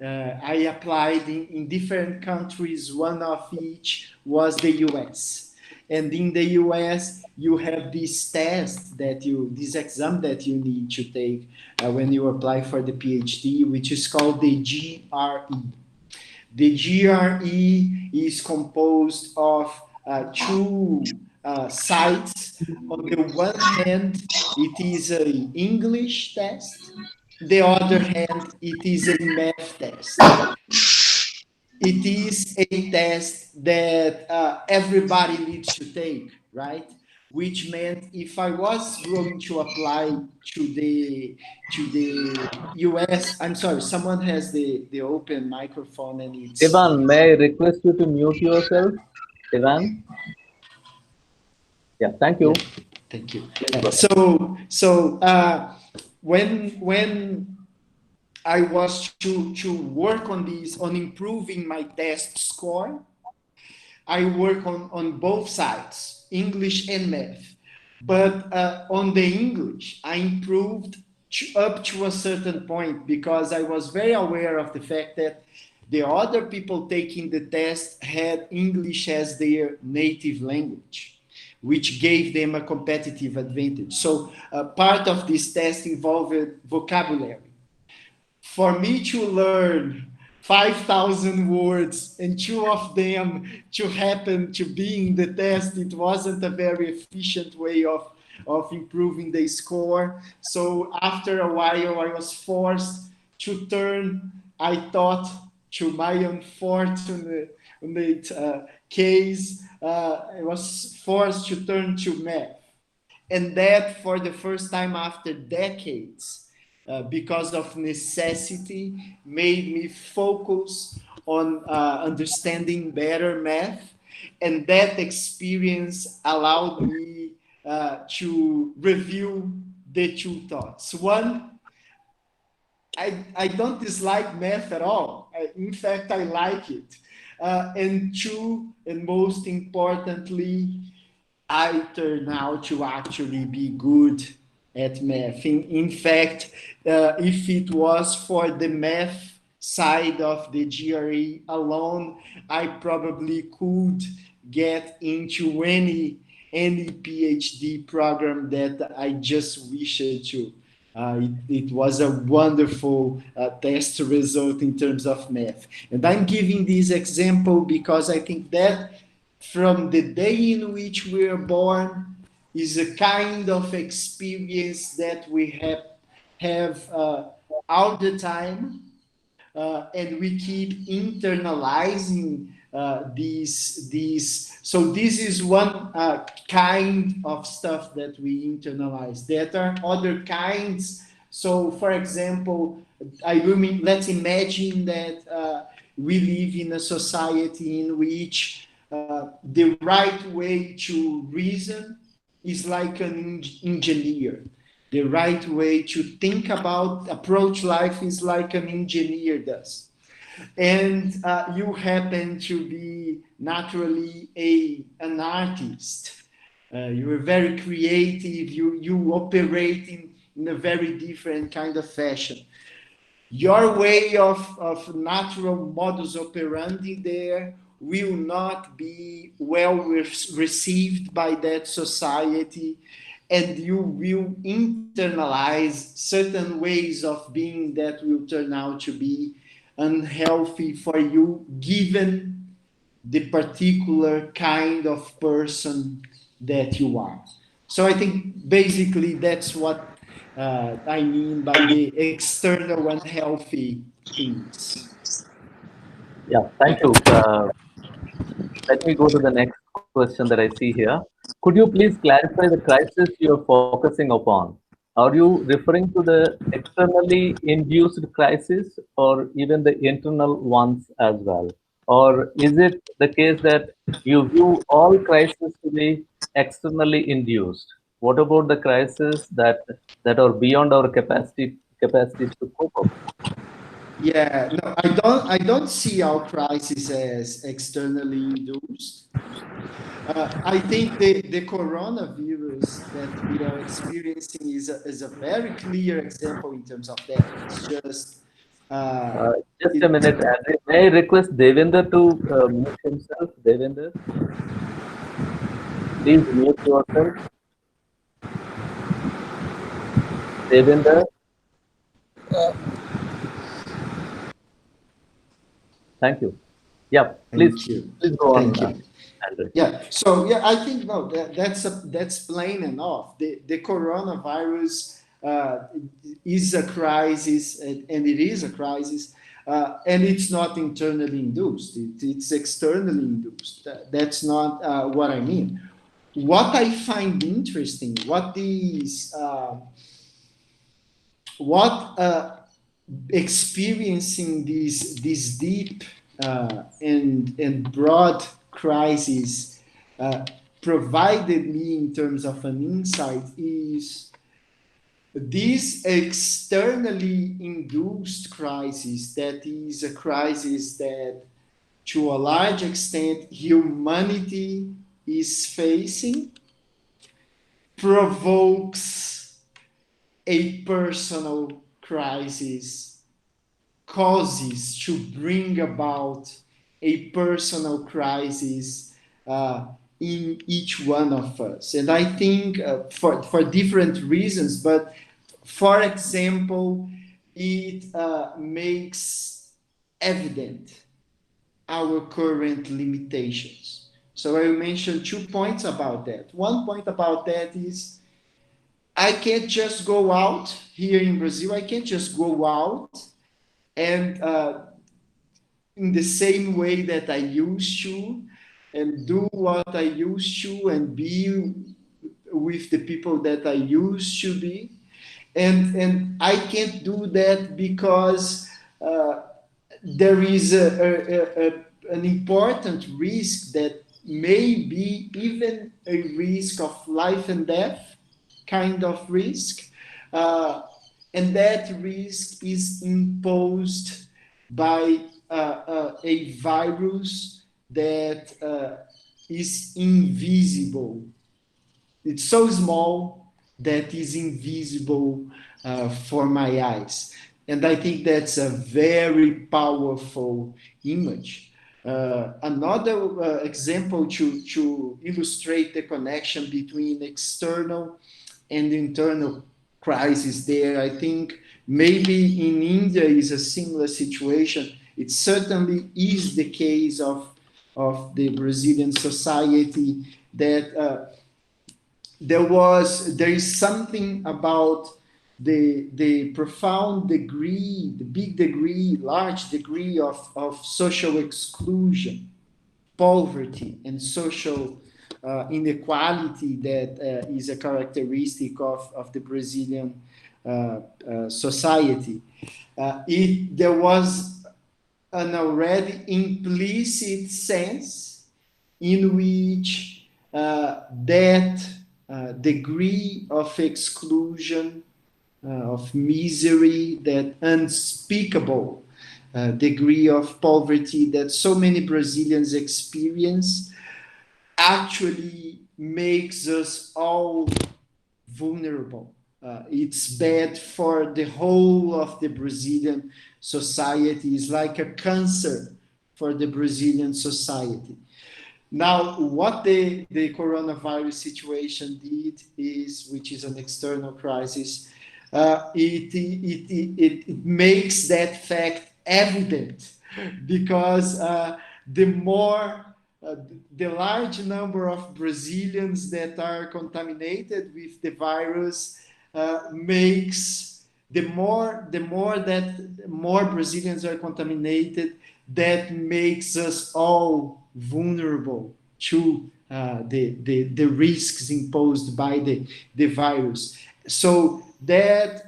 I applied in different countries, one of each was the US. And in the US, you have this test this exam that you need to take when you apply for the PhD, which is called the GRE. The GRE is composed of two sites. On the one hand, it is an English test, the other hand, it is a math test. It is a test that everybody needs to take, right? Which meant if I was going to apply to the US, I'm sorry, someone has the open microphone and Ivan, may I request you to mute yourself? Ivan? Yeah, thank you. yeah, thank you. Please go ahead. So when I was to work on this, on improving my test score, I work on both sides, English and math. But on the English, I improved up to a certain point because I was very aware of the fact that the other people taking the test had English as their native language, which gave them a competitive advantage. So part of this test involved vocabulary. For me to learn 5,000 words and two of them to happen to be in the test, it wasn't a very efficient way of improving the score. So after a while, I was forced to turn, I thought, to my unfortunate case, I was forced to turn to math. And that, for the first time after decades, because of necessity, made me focus on understanding better math. And that experience allowed me to review the two thoughts. One, I don't dislike math at all. In fact, I like it. And two, and most importantly, I turn out to actually be good at math. In fact, if it was for the math side of the GRE alone, I probably could get into any PhD program that I just wished to. It was a wonderful test result in terms of math. And I'm giving this example because I think that from the day in which we are born is a kind of experience that we have all the time, and we keep internalizing these. So this is one kind of stuff that we internalize. There are other kinds. So, for example, let's imagine that we live in a society in which the right way to reason is like an engineer. The right way to think about, approach life is like an engineer does. And you happen to be naturally an artist. You are very creative. You operate in a very different kind of fashion. Your way of natural modus operandi there will not be well received by that society, and you will internalize certain ways of being that will turn out to be unhealthy for you, given the particular kind of person that you are. So I think basically that's what I mean by the external unhealthy things. Yeah, thank you. Let me go to the next question that I see here. Could you please clarify the crisis you're focusing upon? Are you referring to the externally induced crisis or even the internal ones as well? Or is it the case that you view all crises to be externally induced? What about the crises that are beyond our capacities to cope up? Yeah, no, I don't see our crisis as externally induced. I think the coronavirus that we are experiencing is a very clear example in terms of that. It's just uh, Just a it, minute, Andrew. May I request Devinder to mute himself? Devinder, please mute yourself. Devinder, thank you. Yeah, thank you, please go on, thank you. Andrew. Yeah, so yeah, I think no, that's plain enough. The coronavirus is a crisis, and it is a crisis, and it's not internally induced, it's externally induced. That's not what I mean. What I find interesting, experiencing this deep and broad crisis provided me in terms of an insight is this externally induced crisis, that is a crisis that to a large extent humanity is facing, provokes a personal crisis, causes to bring about a personal crisis in each one of us. And I think for different reasons, but for example, it makes evident our current limitations. So I will mention 2 points about that. One point about that is I can't just go out here in Brazil. I can't just go out and in the same way that I used to and do what I used to and be with the people that I used to be. And I can't do that because there is an important risk that may be even a risk of life and death kind of risk. And that risk is imposed by a virus that is invisible. It's so small that is invisible for my eyes. And I think that's a very powerful image. Another example to illustrate the connection between external and internal crisis there, I think maybe in India is a similar situation. It certainly is the case of the Brazilian society that there is something about the profound degree, the big degree, large degree of social exclusion, poverty, and social inequality that is a characteristic of the Brazilian society. There was an already implicit sense in which that degree of exclusion, of misery, that unspeakable degree of poverty that so many Brazilians experience actually makes us all vulnerable. It's bad for the whole of the Brazilian society. It's like a cancer for the Brazilian society. Now, what the coronavirus situation did is, which is an external crisis, it makes that fact evident because the large number of Brazilians that are contaminated with the virus makes the more Brazilians are contaminated, that makes us all vulnerable to the risks imposed by the virus. So that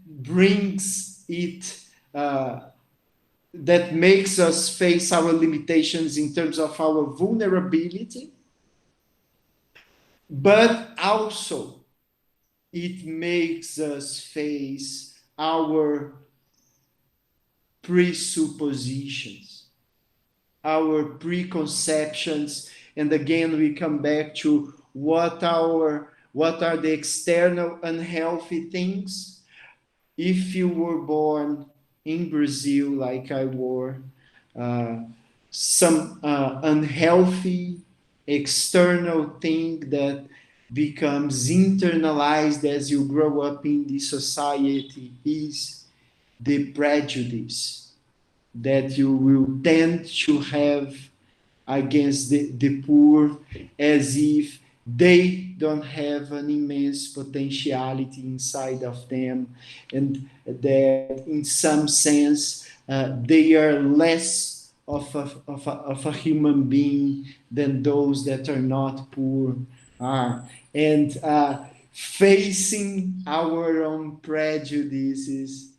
brings it, that makes us face our limitations in terms of our vulnerability, but also it makes us face our presuppositions, our preconceptions, and again we come back to what are the external unhealthy things. If you were born in Brazil like I were, some unhealthy external thing that becomes internalized as you grow up in the society is the prejudice that you will tend to have against the poor, as if they don't have an immense potentiality inside of them, and that in some sense they are less of a human being than those that are not poor are. And facing our own prejudices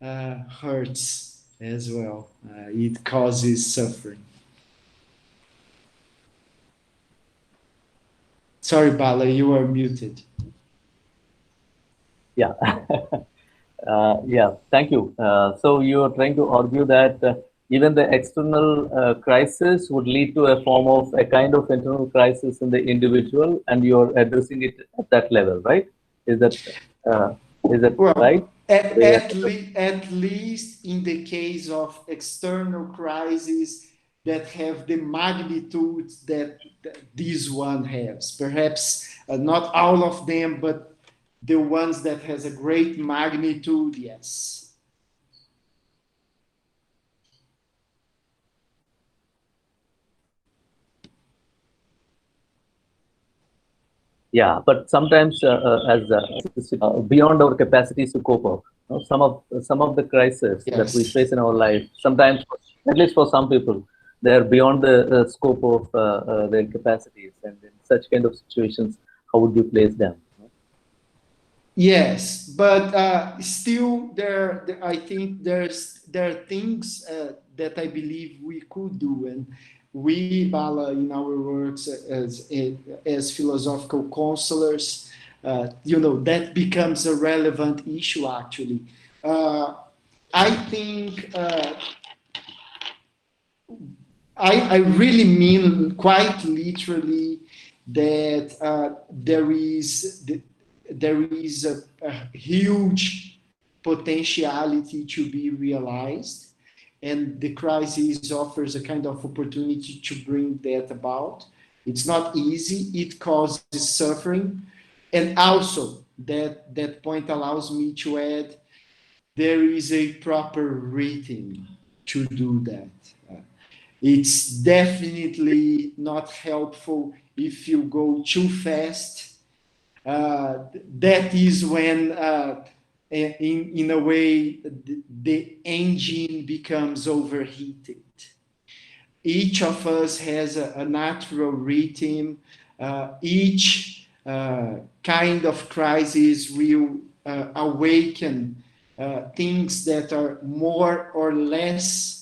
hurts as well. It causes suffering. Sorry, Bala, you are muted. Yeah. Yeah, thank you. So you are trying to argue that even the external crisis would lead to a form of a kind of internal crisis in the individual, and you're addressing it at that level, right? Is that uh, is that right? Well, at least in the case of external crises that have the magnitudes that this one has. Perhaps not all of them, but the ones that has a great magnitude, yes. Yeah, but sometimes as beyond our capacities to cope up, some of the crises that we Yes. face in our life, sometimes, at least for some people, they are beyond the scope of their capacities, and in such kind of situations, how would you place them? Yes, but still, I think there are things that I believe we could do, and we, Bala, in our works as philosophical counselors, that becomes a relevant issue. Actually, uh, I think I really mean quite literally that there is a huge potentiality to be realized, and the crisis offers a kind of opportunity to bring that about. It's not easy; it causes suffering, and also that point allows me to add there is a proper rhythm to do that. It's definitely not helpful if you go too fast. That is when, in a way, the engine becomes overheated. Each of us has a natural rhythm. Each kind of crisis will awaken things that are more or less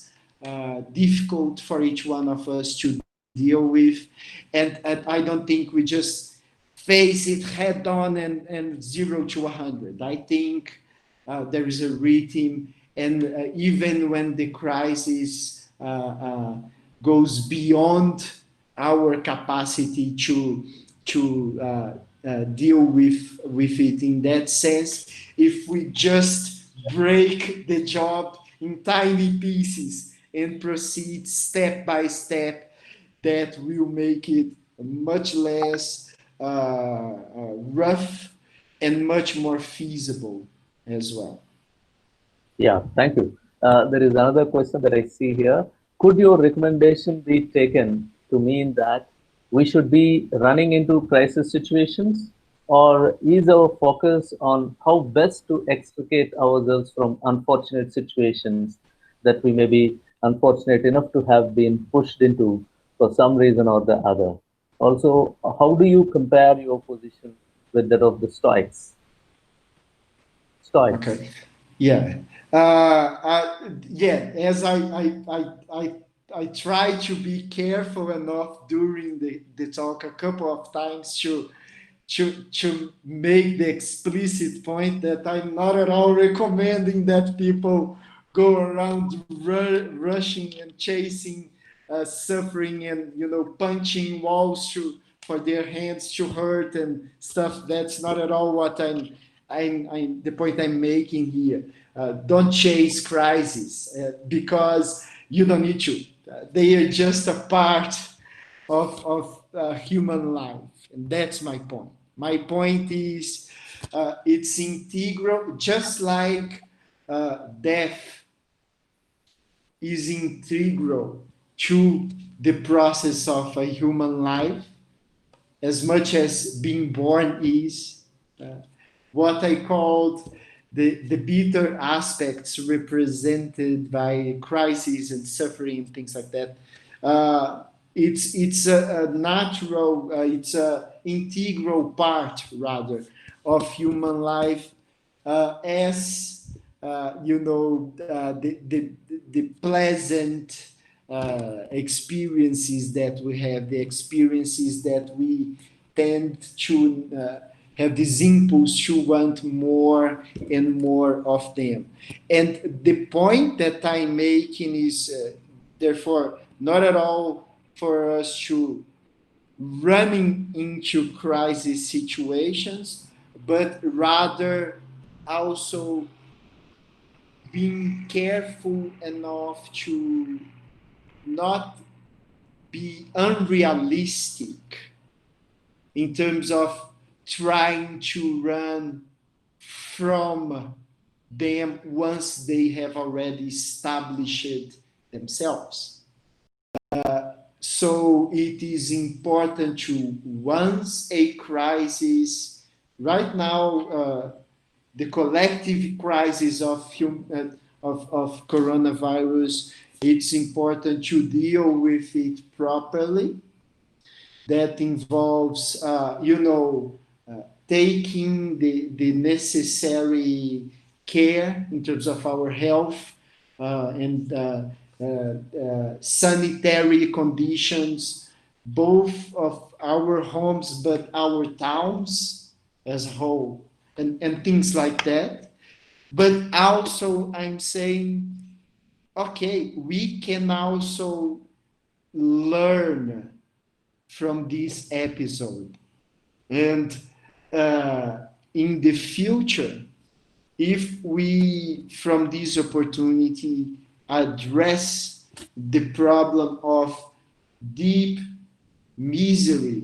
difficult for each one of us to deal with. And I don't think we just face it head on and 0 to 100. I think there is a rhythm, and even when the crisis goes beyond our capacity to deal with it in that sense, if we just break the job in tiny pieces and proceed step by step, that will make it much less rough and much more feasible as well. Yeah, thank you. There is another question that I see here. Could your recommendation be taken to mean that we should be running into crisis situations, or is our focus on how best to extricate ourselves from unfortunate situations that we may be unfortunate enough to have been pushed into for some reason or the other? Also, how do you compare your position with that of the Stoics? Stoics. Okay. Yeah. Yeah. As I try to be careful enough during the talk a couple of times to make the explicit point that I'm not at all recommending that people go around rushing and chasing suffering and punching walls for their hands to hurt and stuff. That's not at all what I'm the point I'm making here. Don't chase crises because you don't need to. They are just a part of human life, and that's my point. My point is it's integral, just like death is integral to the process of a human life. as much as being born is. What I called the bitter aspects represented by crises and suffering and things like that. It's a natural, it's a integral part rather of human life, as the pleasant experiences that we have, the experiences that we tend to have this impulse to want more and more of them. And the point that I'm making is, therefore, not at all for us to running into crisis situations, but rather also being careful enough to not be unrealistic in terms of trying to run from them once they have already established themselves. So it is important to, once a crisis, right now, the collective crisis of coronavirus, it's important to deal with it properly. That involves, taking the necessary care in terms of our health and sanitary conditions, both of our homes but our towns as a whole, and things like that. But also, I'm saying, okay, we can also learn from this episode. And in the future, if we, from this opportunity, address the problem of deep misery,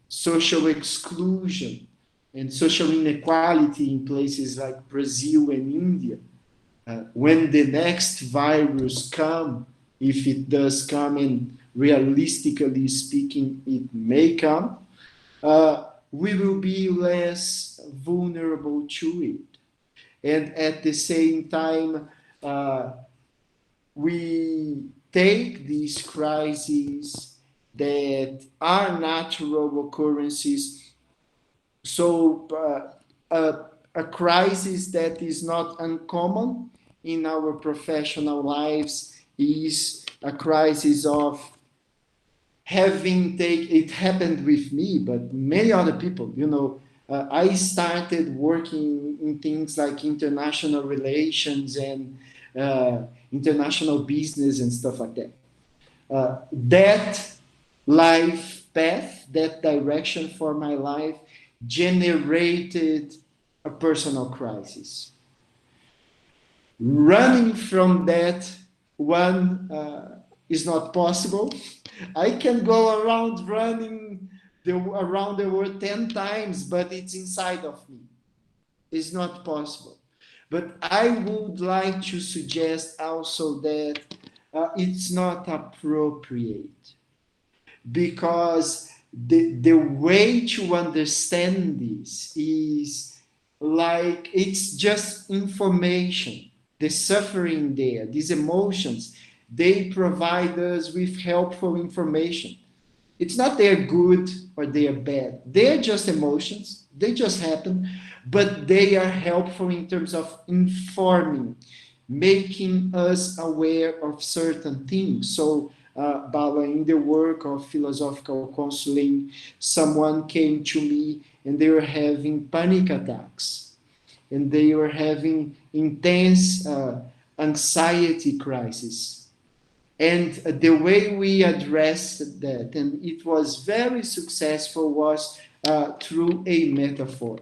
social exclusion, and social inequality in places like Brazil and India, when the next virus comes, if it does come, and realistically speaking, it may come, we will be less vulnerable to it. And at the same time, we take these crises that are natural occurrences. So a crisis that is not uncommon in our professional lives is a crisis of having it happened with me, but many other people, I started working in things like international relations and international business and stuff like that. That life path, that direction for my life generated a personal crisis. Running from that one is not possible. I can go around running around the world 10 times, but it's inside of me. It's not possible. But I would like to suggest also that it's not appropriate, because the way to understand this is like it's just information. The suffering there, these emotions, they provide us with helpful information. It's not they're good or they're bad. They're just emotions. They just happen, but they are helpful in terms of informing, making us aware of certain things. So, Bala, in the work of philosophical counseling, someone came to me and they were having panic attacks, and they were having intense anxiety crisis. And the way we addressed that, and it was very successful, was through a metaphor.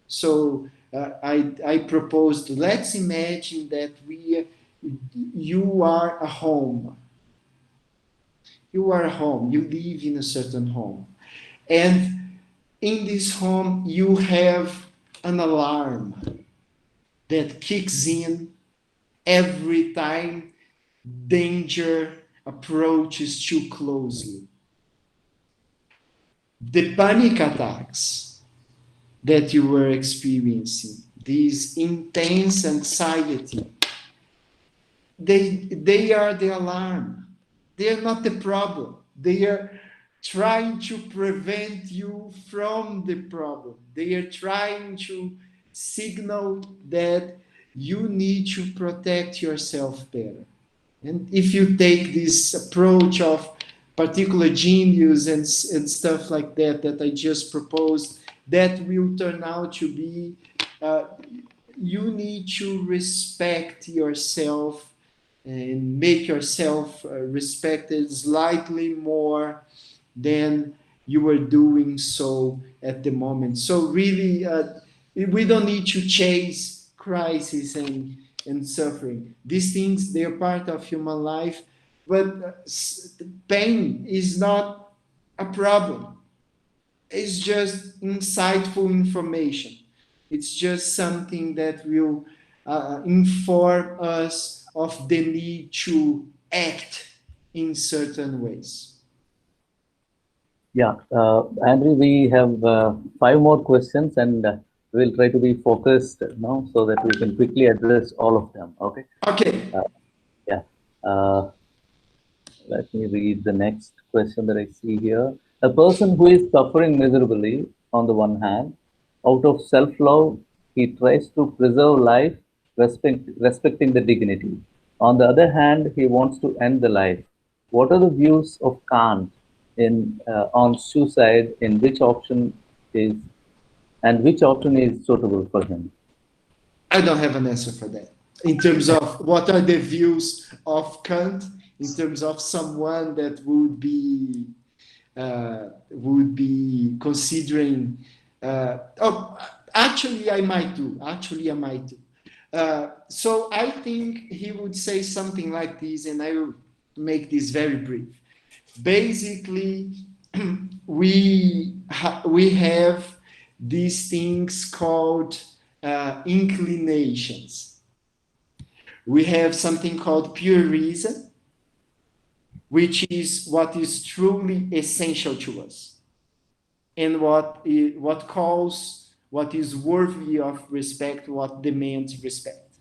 So I proposed, let's imagine that you are a home. You are a home. You live in a certain home. And in this home, you have an alarm that kicks in every time danger approaches too closely. the panic attacks that you were experiencing, this intense anxiety, they are the alarm. They are not the problem. They are trying to prevent you from the problem. They are trying to signal that you need to protect yourself better. And if you take this approach of particular genius and stuff like that that I just proposed, that will turn out to be uh, you need to respect yourself and make yourself respected slightly more than you were doing so at the moment. So really, we don't need to chase crisis and suffering. These things, they're part of human life, but pain is not a problem. It's just insightful information. It's just something that will inform us of the need to act in certain ways. Yeah, Andrew, we have 5 more questions, and we'll try to be focused now so that we can quickly address all of them. Okay. Okay. Yeah. Let me read the next question that I see here. A person who is suffering miserably, on the one hand, out of self-love, he tries to preserve life, respecting the dignity. On the other hand, he wants to end the life. What are the views of Kant on suicide? In which option is which option is suitable for him? I don't have an answer for that. In terms of what are the views of Kant, in terms of someone that would be considering. Actually, I might do. So I think he would say something like this, and I will make this very brief. Basically, we have these things called inclinations. We have something called pure reason, which is what is truly essential to us, and what is worthy of respect, what demands respect.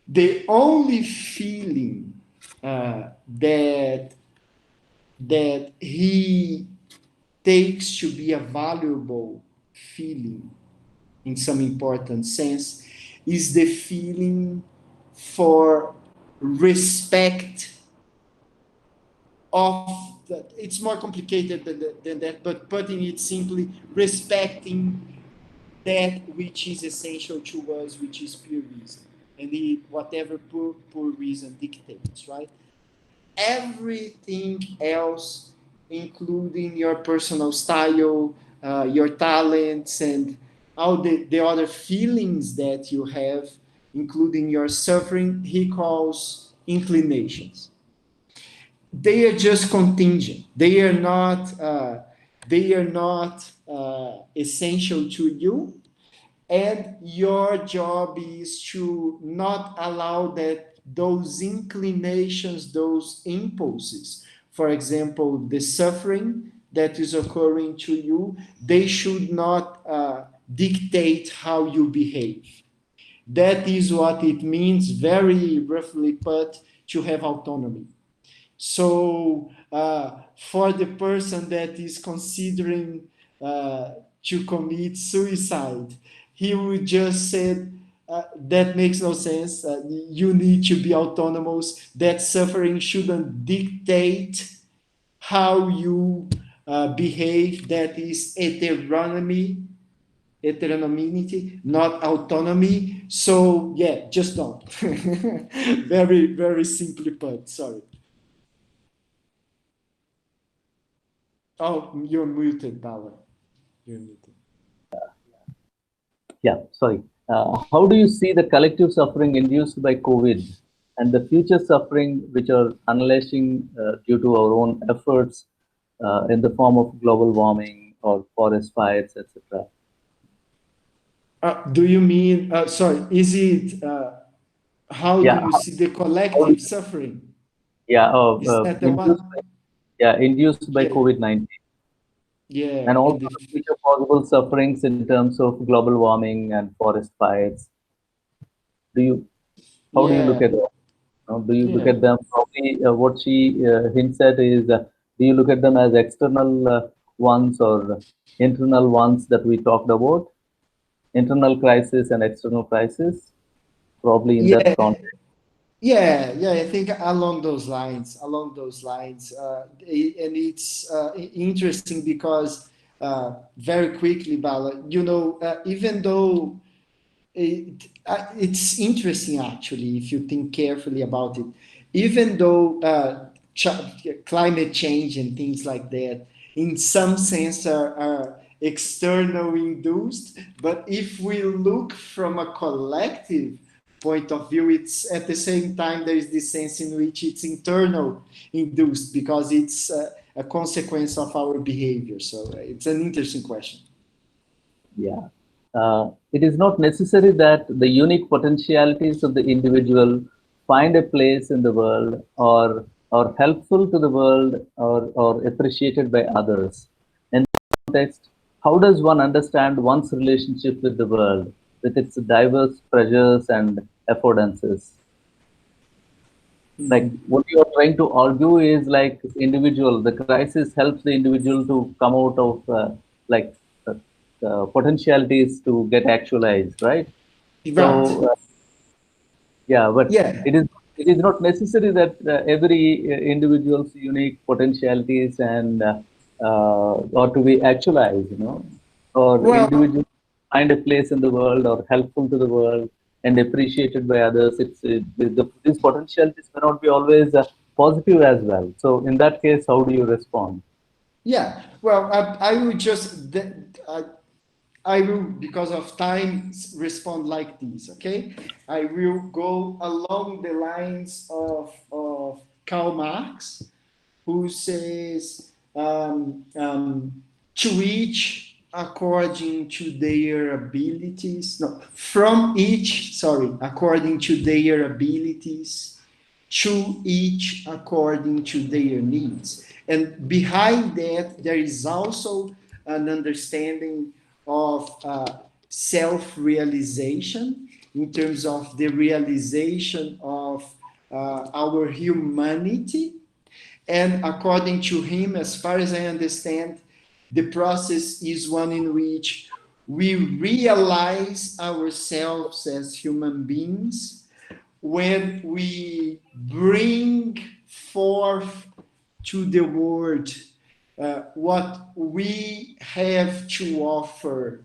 The only feeling that he takes to be a valuable feeling in some important sense is the feeling for respect of that. It's more complicated than that, but putting it simply, respecting that which is essential to us, which is pure reason, and whatever poor reason dictates, right? Everything else, including your personal style, your talents, and all the other feelings that you have, including your suffering, he calls inclinations. They are just contingent. They are not essential to you, and your job is to not allow that those inclinations, those impulses, for example, the suffering that is occurring to you, they should not dictate how you behave. That is what it means, very roughly put, to have autonomy. So for the person that is considering to commit suicide, he would just say, that makes no sense. You need to be autonomous. That suffering shouldn't dictate how you behave. That is heteronomy, not autonomy. So yeah, just don't. Very, very simply put. Sorry. Oh, you're muted, Bauer. You're muted. Yeah, sorry. How do you see the collective suffering induced by COVID and the future suffering which are unleashing due to our own efforts in the form of global warming or forest fires, etc.? Do you mean, sorry, is it, how do Yeah, you see the collective suffering? yeah, Is that the one? induced by Yeah. COVID-19. Yeah, and also and the, the future possible sufferings in terms of global warming and forest fires. Do you, how do you look yeah, at that? Do you look yeah, at them? Probably what she hints at is, do you look at them as external ones or internal ones that we talked about? Internal crisis and external crisis, probably in that yeah. context. Yeah, I think along those lines, and it's interesting because very quickly, Bala, even though it's interesting actually, if you think carefully about it, even though climate change and things like that, in some sense, are external induced, but if we look from a collective point of view, it's at the same time there is this sense in which it's internal induced because it's a consequence of our behavior. So it's an interesting question. Yeah. It is not necessary that the unique potentialities of the individual find a place in the world or helpful to the world or appreciated by others. In this context, how does one understand one's relationship with the world, with its diverse pressures and affordances? Like what you are trying to argue is like individual, the crisis helps the individual to come out of like uh, potentialities to get actualized, right? Right. So yeah, but Yeah. it is not necessary that every individual's unique potentialities and or to be actualized, or Well, individuals find a place in the world or helpful to the world and appreciated by others. These potentialities may not be always positive as well. So in that case, how do you respond? yeah. Well, I would just, I will, because of time, respond like this, okay? I will go along the lines of Karl Marx, who says, to each according to their abilities, no, from each, sorry, according to their abilities, to each according to their needs. And behind that, there is also an understanding of self realization in terms of the realization of our humanity. And according to him, as far as I understand, the process is one in which we realize ourselves as human beings when we bring forth to the world what we have to offer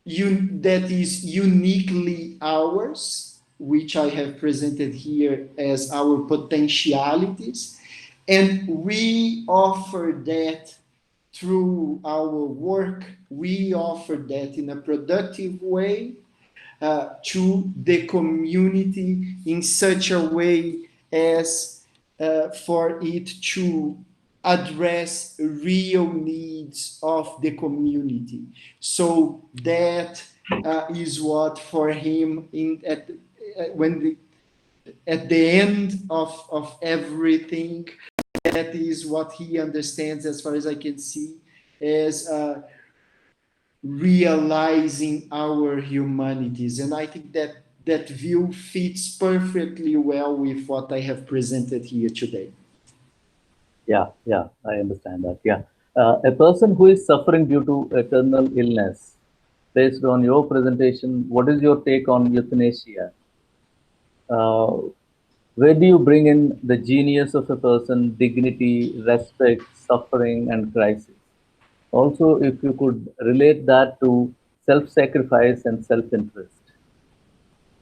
that is uniquely ours, which I have presented here as our potentialities, and we offer that through our work, we offer that in a productive way to the community in such a way as for it to address real needs of the community. So that is what for him when at the end of everything, that is what he understands, as far as I can see, as realizing our humanities. And I think that that view fits perfectly well with what I have presented here today. Yeah, yeah, I understand that. Yeah. A person who is suffering due to eternal illness, based on your presentation, what is your take on euthanasia? Uh, where do you bring in the genius of a person, dignity, respect, suffering, and crisis? Also, if you could relate that to self sacrifice and self interest.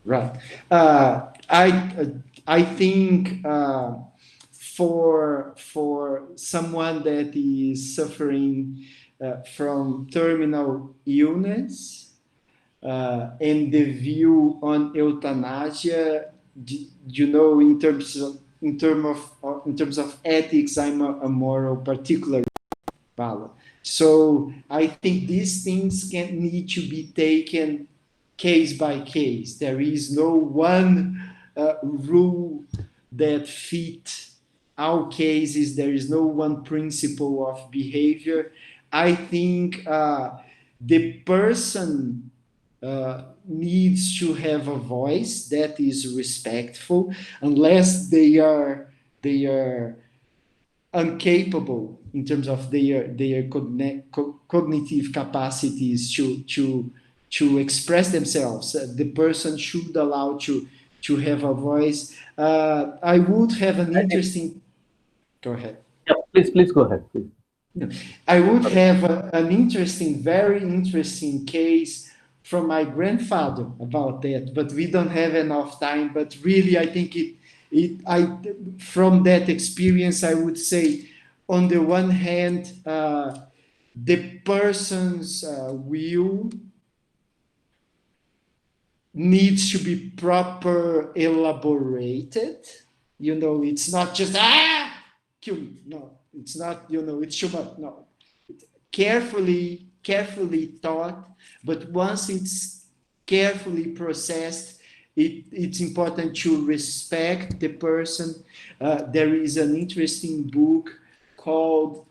Right. Uh, I think for someone that is suffering from terminal illness, and the view on euthanasia, in terms of ethics, I'm a moral particular Vala. So I think these things can need to be taken case by case. There is no one rule that fit all cases, there is no one principle of behavior. I think the person needs to have a voice that is respectful, unless they are incapable in terms of their cognitive capacities to express themselves. The person should allow to have a voice. I would have an interesting. Go ahead. Yeah, please go ahead, please. I would have an interesting, very interesting case from my grandfather about that, but we don't have enough time. But really, I think from that experience, I would say, on the one hand, the person's will needs to be proper elaborated. It's not just kill me. No, it's not. It's too much. No, carefully thought. But once it's carefully processed, it's important to respect the person. There is an interesting book called.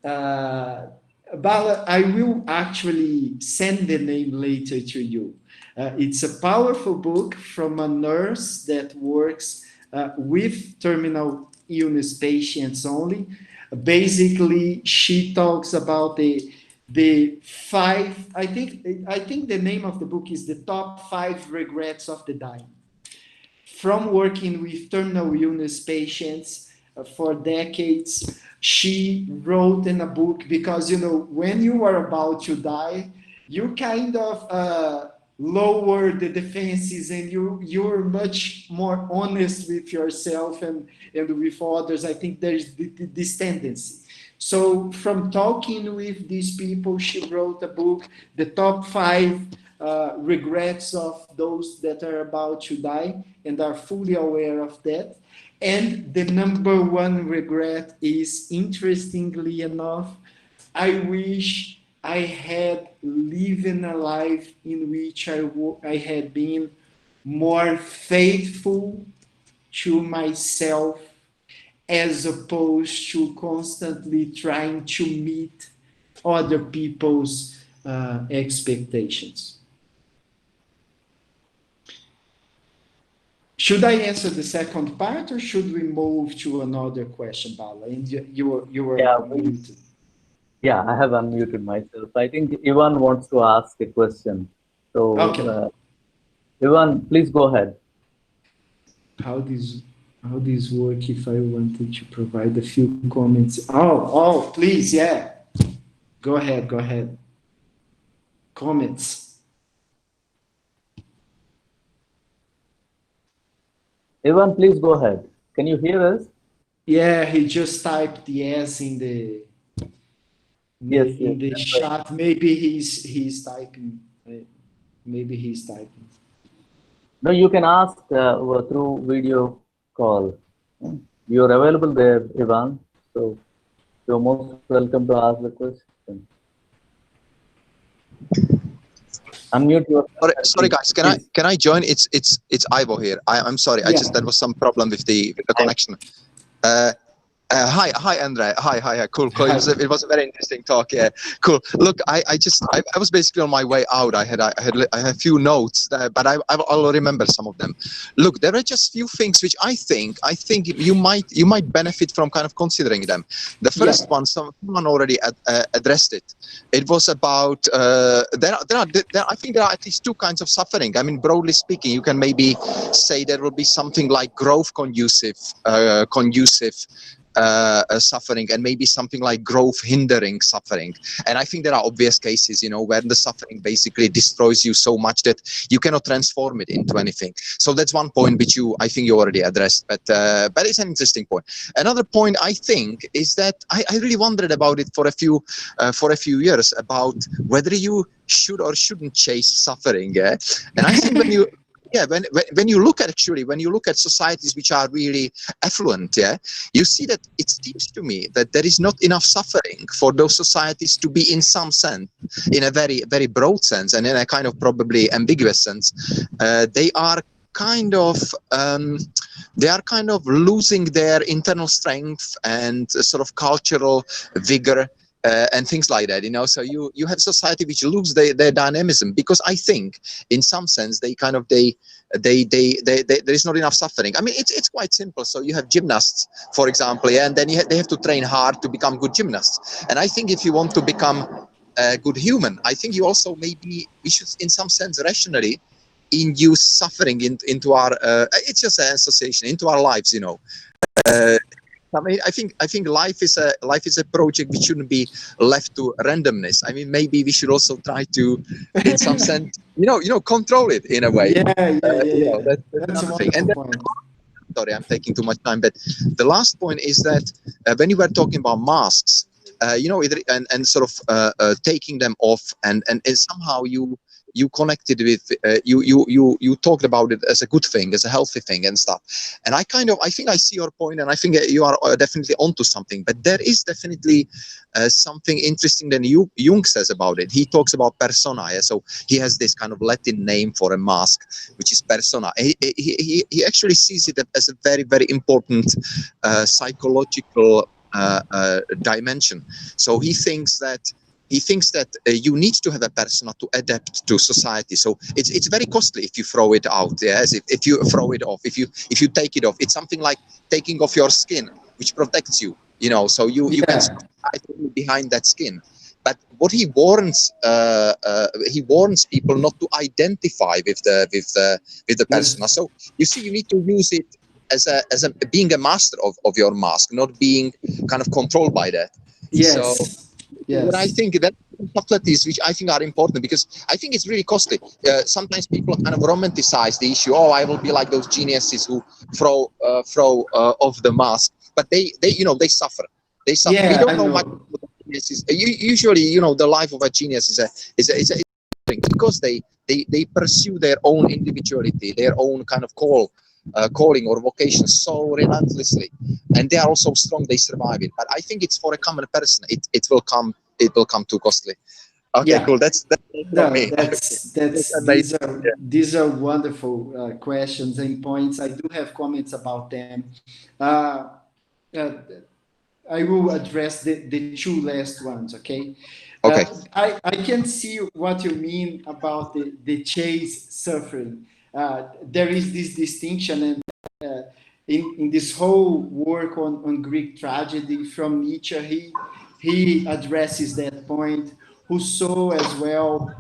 Bala, I will actually send the name later to you. It's a powerful book from a nurse that works with terminal illness patients only. Basically, she talks about the 5. I think the name of the book is The Top 5 Regrets of the Dying. From working with terminal illness patients for decades, she wrote in a book because, when you are about to die, you kind of lower the defenses and you're much more honest with yourself and with others. I think there's this tendency. So from talking with these people, she wrote a book, The Top 5 Regrets of Those That Are About to Die, and are fully aware of that. And the number one regret is, interestingly enough, I wish I had lived a life in which I had been more faithful to myself, as opposed to constantly trying to meet other people's expectations. Should I answer the second part, or should we move to another question, Bala? And you were muted. Yeah, I have unmuted myself. I think Ivan wants to ask a question. So, okay. Ivan, please go ahead. How does work if I wanted to provide a few comments? Oh, please, yeah. Go ahead. Comments. Ivan, please go ahead. Can you hear us? Yeah, he just typed yes in the chat. Right. Maybe he's typing. Maybe he's typing. No, you can ask through video call. You're available there, Ivan. So you're most welcome to ask the question. Unmute your. Sorry, guys. Can I join? It's Ivo here. I'm sorry. Yeah. There was some problem with the connection. Hi, Andre. Hi. Cool. It was a very interesting talk. Yeah, cool. Look, I was basically on my way out. I had a few notes, but I'll remember some of them. Look, there are just few things which I think you might benefit from kind of considering them. The first one, someone already addressed it. It was about I think there are at least two kinds of suffering. I mean, broadly speaking, you can maybe say there will be something like growth conducive suffering, and maybe something like growth hindering suffering. And I think there are obvious cases, where the suffering basically destroys you so much that you cannot transform it into anything. So that's one point which I think you already addressed, but it's an interesting point. Another point I think is that I really wondered about it for a few years, about whether you should or shouldn't chase suffering. Yeah? And I think when you look at societies which are really affluent, you see that it seems to me that there is not enough suffering for those societies to be, in some sense, in a very, very broad sense, and in a kind of probably ambiguous sense, they are kind of they are kind of losing their internal strength and sort of cultural vigor. And things like that, so you have society which lose their dynamism, because I think in some sense they kind of there is not enough suffering. I mean, it's quite simple. So you have gymnasts, for example, yeah, and then they have to train hard to become good gymnasts. And I think if you want to become a good human, I think you also we should in some sense rationally induce suffering into our it's just an association into our lives. I mean, I think life is a project which shouldn't be left to randomness. I mean, maybe we should also try to, in some sense, control it in a way. Yeah. That's That's a another thing. And wonderful then, point. sorry, I'm taking too much time, but the last point is that when you were talking about masks, and sort of taking them off, and somehow you connected with you talked about it as a good thing, as a healthy thing and stuff. And I think I see your point, and I think you are definitely onto something. But there is definitely something interesting that Jung says about it. He talks about persona. Yeah? So he has this kind of Latin name for a mask, which is persona. He actually sees it as a very, very important psychological dimension. So he thinks that you need to have a persona to adapt to society. So it's very costly if you throw it out. Yes, if you throw it off, if you take it off, it's something like taking off your skin, which protects you. So you can hide behind that skin. But what he warns people not to identify with the persona. So you see, you need to use it as a being a master of your mask, not being kind of controlled by that. So when I think that subtleties which I think are important, because I think it's really costly. Sometimes people kind of romanticize the issue. Oh, I will be like those geniuses who throw off the mask, but they suffer. They suffer. We don't know much about the geniuses. Usually, the life of a genius is a because they pursue their own individuality, their own kind of calling or vocation so relentlessly, and they are also strong. They survive it. But I think it's for a common person. It will come too costly. Okay, cool. That's No, me. that's these are wonderful questions and points. I do have comments about them. Uh, uh, I will address the two last ones. Okay. Okay. I can see what you mean about the chase suffering. There is this distinction, and in this whole work on Greek tragedy from Nietzsche, he addresses that point. Rousseau as well,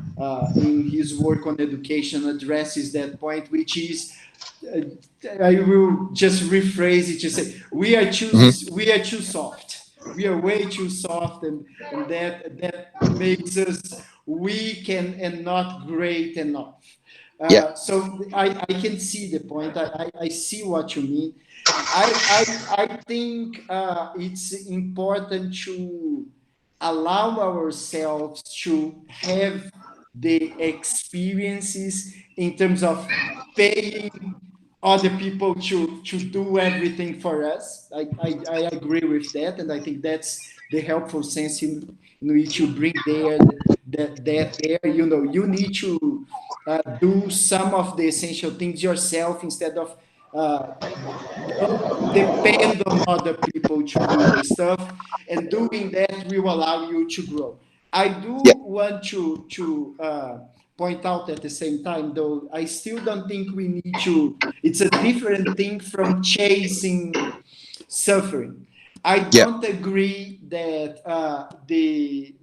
in his work on education, addresses that point, which is, I will just rephrase it to say, we are too soft. We are way too soft, and that makes us weak and not great enough. So I can see the point. I see what you mean. I think it's important to allow ourselves to have the experiences in terms of paying other people to do everything for us. I agree with that, and I think that's the helpful sense in which you bring that there. You need to do some of the essential things yourself instead of depend on other people to do the stuff, and doing that will allow you to grow. I do want to point out at the same time, though, I still don't think we need to. It's a different thing from chasing suffering. I don't agree that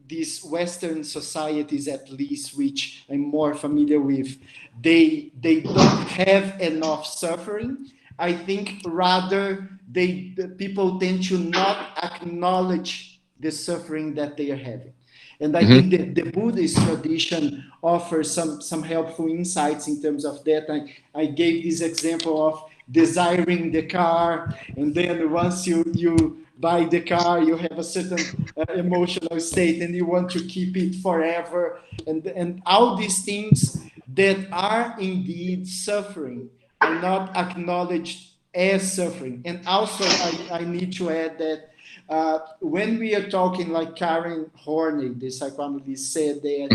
these Western societies, at least, which I'm more familiar with, they don't have enough suffering. I think rather the people tend to not acknowledge the suffering that they are having. And I think that the Buddhist tradition offers some helpful insights in terms of that. I gave this example of desiring the car, and then once you buy the car, you have a certain emotional state, and you want to keep it forever, and all these things that are indeed suffering are not acknowledged as suffering. And also, I need to add that when we are talking, like Karen Horney, the psychoanalyst, said that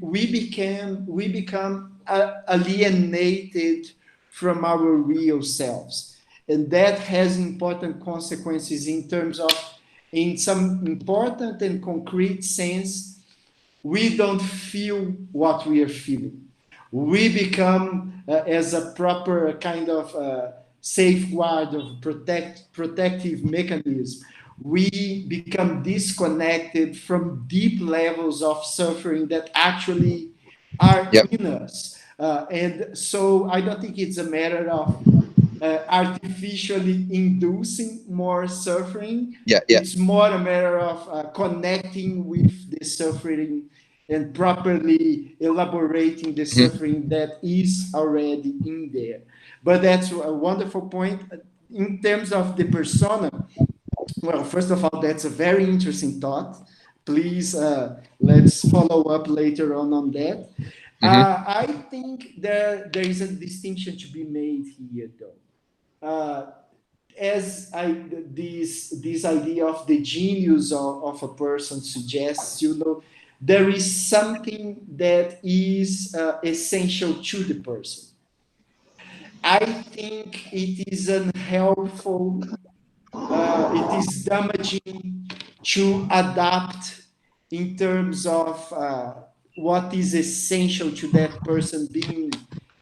we become alienated from our real selves. And that has important consequences in terms of, in some important and concrete sense, we don't feel what we are feeling. We become, as a proper kind of safeguard of protective mechanism, we become disconnected from deep levels of suffering that actually are in us. And so I don't think it's a matter of artificially inducing more suffering. It's more a matter of connecting with the suffering and properly elaborating the suffering that is already in there. But that's a wonderful point. In terms of the persona, well, first of all, that's a very interesting thought. Please, let's follow up later on that. I think there is a distinction to be made here, though. As this idea of the genius of a person suggests, there is something that is essential to the person. I think it is unhelpful, it is damaging to adapt in terms of what is essential to that person being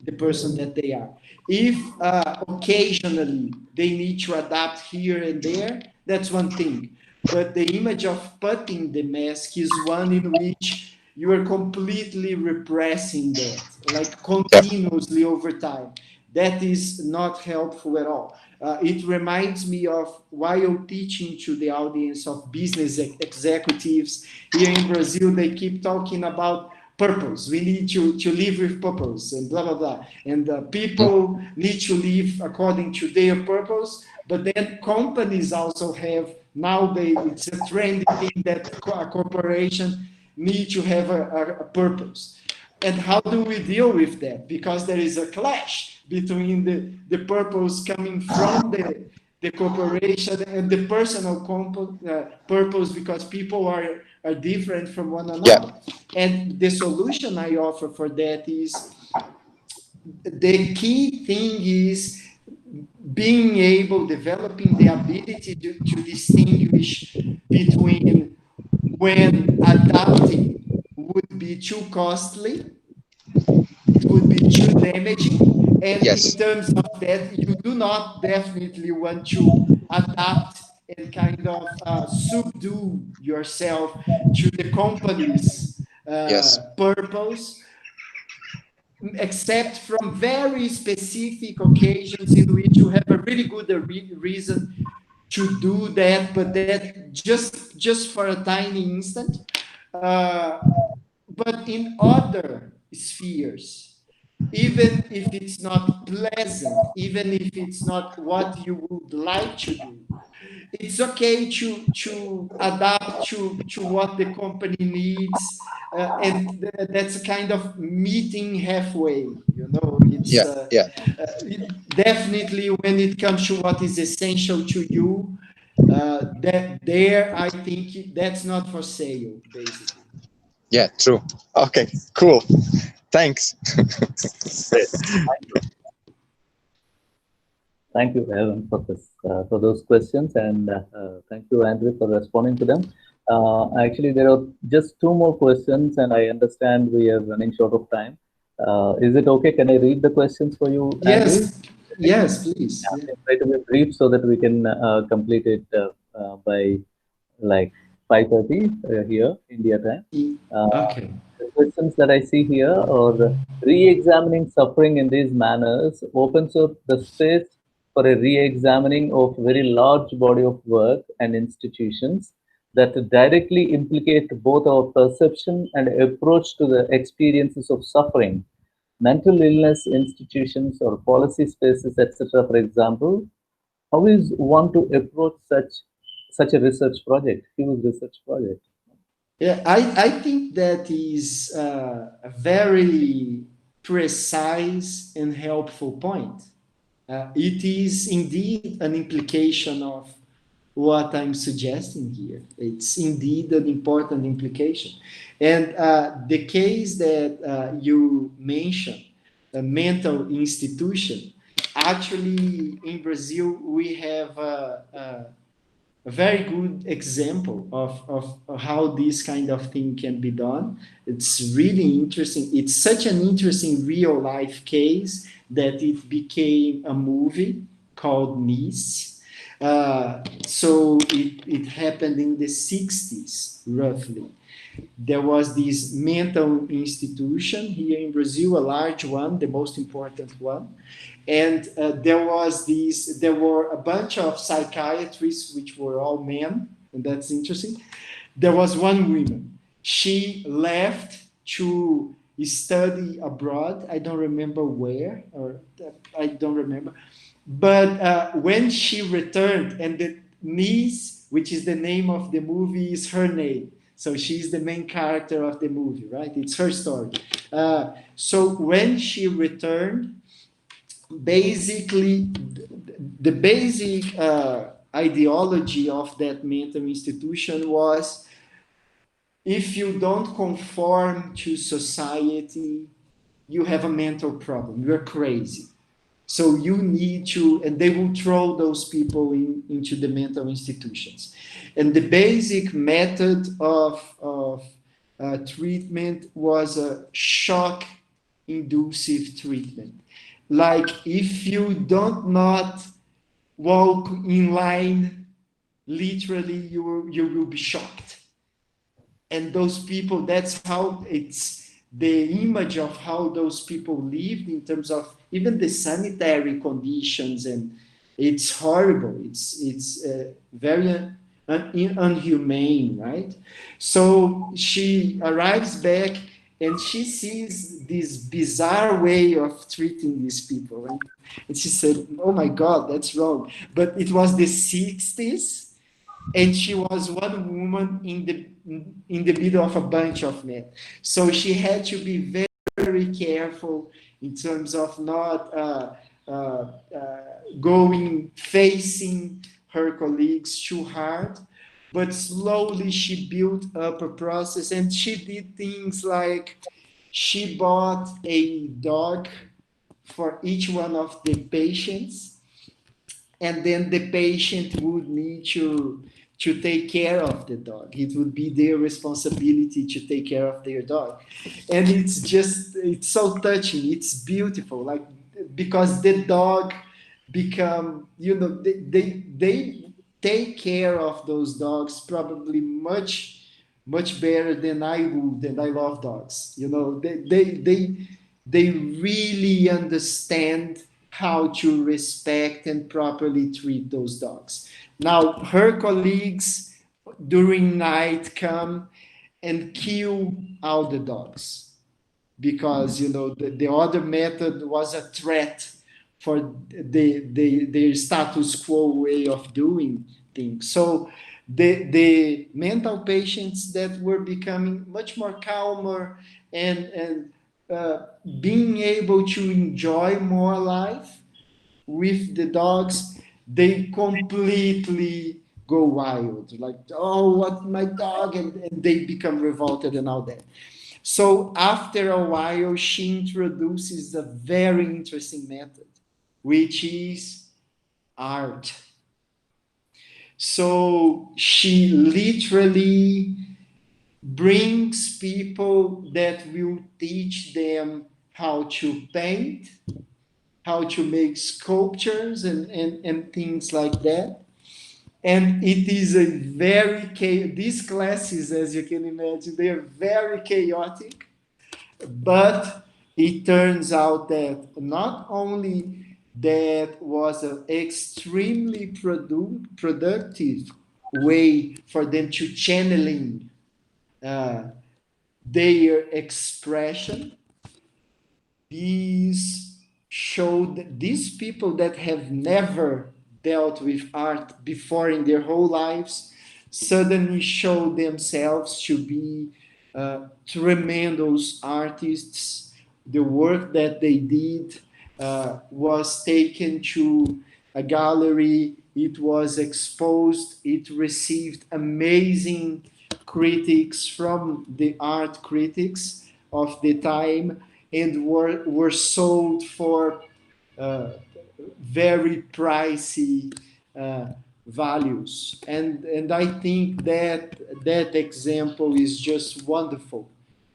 the person that they are. If occasionally they need to adapt here and there, that's one thing. But the image of putting the mask is one in which you are completely repressing that, like continuously over time. That is not helpful at all. It reminds me of while teaching to the audience of business executives here in Brazil, they keep talking about purpose. We need to live with purpose and blah, blah, blah. And people need to live according to their purpose, but then companies also have, it's a trendy thing that a corporation need to have a purpose. And how do we deal with that? Because there is a clash between the purpose coming from the corporation and the personal purpose, because people are different from one another. And the solution I offer for that is, the key thing is developing the ability to distinguish between when adapting would be too costly, it would be too damaging, and in terms of that, you do not definitely want to adapt and kind of subdue yourself to the company's purpose, except from very specific occasions in which you have a really good reason to do that, but that just for a tiny instant. But in other spheres, even if it's not pleasant, even if it's not what you would like to do, it's okay to adapt to what the company needs, and that's a kind of meeting halfway. It's definitely when it comes to what is essential to you, that there, I think that's not for sale, basically. Yeah, true. Okay, cool. Thanks. Thank you, Evan, for this, for those questions, and thank you, Andrew, for responding to them. Actually, there are just two more questions, and I understand we are running short of time. Is it okay? Can I read the questions for you, Andrew? Yes, please. Try to be brief so that we can complete it by like 5:30 here, India time. Okay. The questions that I see here are: re-examining suffering in these manners opens up the space for a re-examining of very large body of work and institutions that directly implicate both our perception and approach to the experiences of suffering. Mental illness institutions or policy spaces, etc. For example, how is one to approach such a research project, huge research project? Yeah, I think that is a very precise and helpful point. It is indeed an implication of what I'm suggesting here. It's indeed an important implication. And the case that you mentioned, a mental institution, Actually, in Brazil, we have a very good example of how this kind of thing can be done. It's really interesting. It's such an interesting real life case that it became a movie called Nice. So it happened in the 60s, roughly. There was this mental institution here in Brazil, a large one, the most important one. And there were a bunch of psychiatrists, which were all men, and that's interesting. There was one woman. She left to study abroad. I don't remember where, or I don't remember. But when she returned, and the niece, which is the name of the movie, is her name. So she's the main character of the movie, right? It's her story. So when she returned, basically, the basic ideology of that mental institution was, if you don't conform to society, you have a mental problem. You're crazy. So you need to, and they will throw those people into the mental institutions. And the basic method of treatment was a shock-inducive treatment. Like, if you don't not walk in line, literally you will be shocked. And those people, that's how it's the image of how those people lived in terms of even the sanitary conditions, and it's horrible. It's very unhumane, right? So she arrives back and she sees this bizarre way of treating these people, right? And she said, "Oh my God, that's wrong." But it was the 60s, and she was one woman in the middle of a bunch of men. So she had to be very, very careful in terms of not facing her colleagues too hard. But slowly she built up a process, and she did things like she bought a dog for each one of the patients, and then the patient would need to take care of the dog. It would be their responsibility to take care of their dog. And it's so touching. It's beautiful. Like, because the dog become, they take care of those dogs probably much, much better than I would, and I love dogs. They really understand how to respect and properly treat those dogs. Now, her colleagues during night come and kill all the dogs, because the other method was a threat for their status quo way of doing things. So the mental patients that were becoming much more calmer and being able to enjoy more life with the dogs, they completely go wild, like, "Oh, what, my dog," and they become revolted and all that. So after a while, she introduces a very interesting method, which is art. So she literally brings people that will teach them how to paint, how to make sculptures, and things like that. And it is a these classes, as you can imagine, they are very chaotic, but it turns out that not only that was an extremely productive way for them to channeling their expression. These showed these people that have never dealt with art before in their whole lives suddenly show themselves to be tremendous artists. The work that they did was taken to a gallery. It was exposed. It received amazing critics from the art critics of the time, and were sold for very pricey values. And I think that example is just wonderful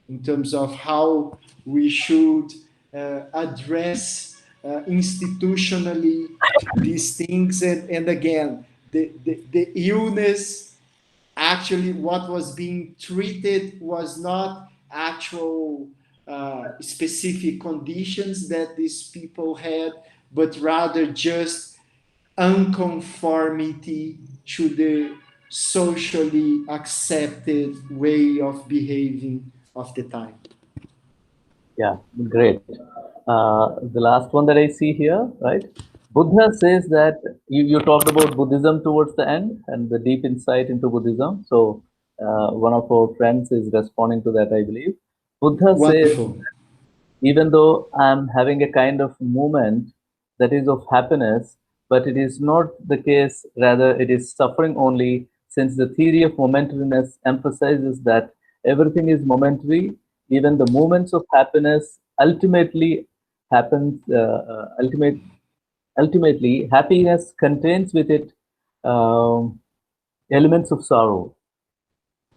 in terms of how we should address institutionally these things. And again, the illness, actually what was being treated was not actual specific conditions that these people had, but rather just unconformity to the socially accepted way of behaving of the time. Yeah, great. The last one that I see here, right? Buddha says that you talked about Buddhism towards the end and the deep insight into Buddhism. So one of our friends is responding to that, I believe. Buddha says, Wonderful. even though I'm having a kind of moment that is of happiness, but it is not the case, rather it is suffering only, since the theory of momentariness emphasizes that everything is momentary, even the moments of happiness ultimately happens, ultimately happiness contains with it um, elements of sorrow.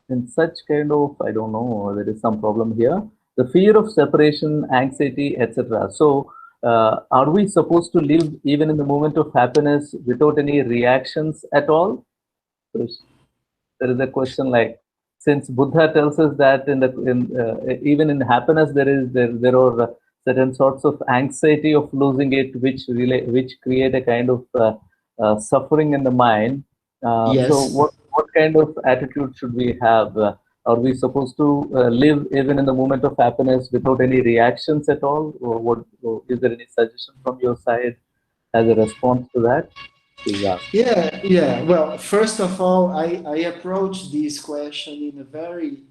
In such kind of, I don't know, there is some problem here. The fear of separation, anxiety, etc. So, are we supposed to live even in the moment of happiness without any reactions at all? So there is a question like, since Buddha tells us that even in happiness there are certain sorts of anxiety of losing it, which create a kind of suffering in the mind. So Yes. what kind of attitude should we have? Are we supposed to live even in the moment of happiness without any reactions at all? Or is there any suggestion from your side as a response to that? Please ask. Yeah. Well, first of all, I approach this question in a very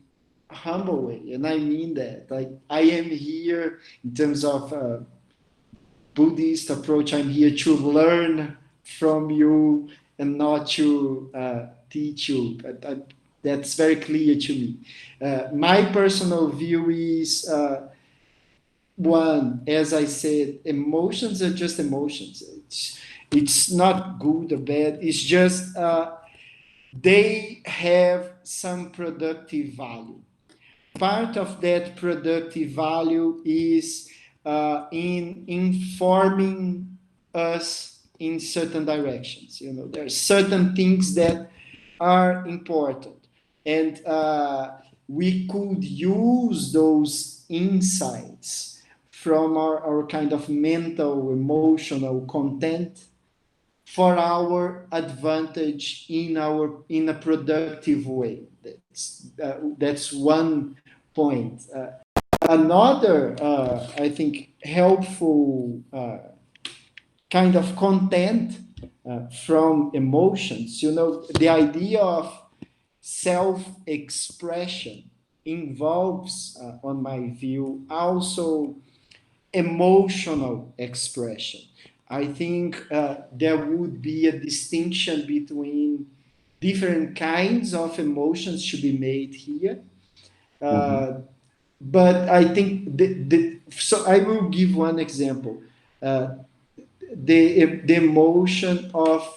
humble way, and I mean that. I am here in terms of Buddhist approach. I'm here to learn from you and not to teach you. That's very clear to me. My personal view is one, as I said, emotions are just emotions. It's not good or bad. It's just they have some productive value. Part of that productive value is in informing us in certain directions. There are certain things that are important, and we could use those insights from our kind of mental, emotional content for our advantage in a productive way. That's one point. Another, I think, helpful kind of content from emotions. The idea of self-expression involves, on my view, also emotional expression. I think there would be a distinction between different kinds of emotions to be made here. But I think so I will give one example. The emotion of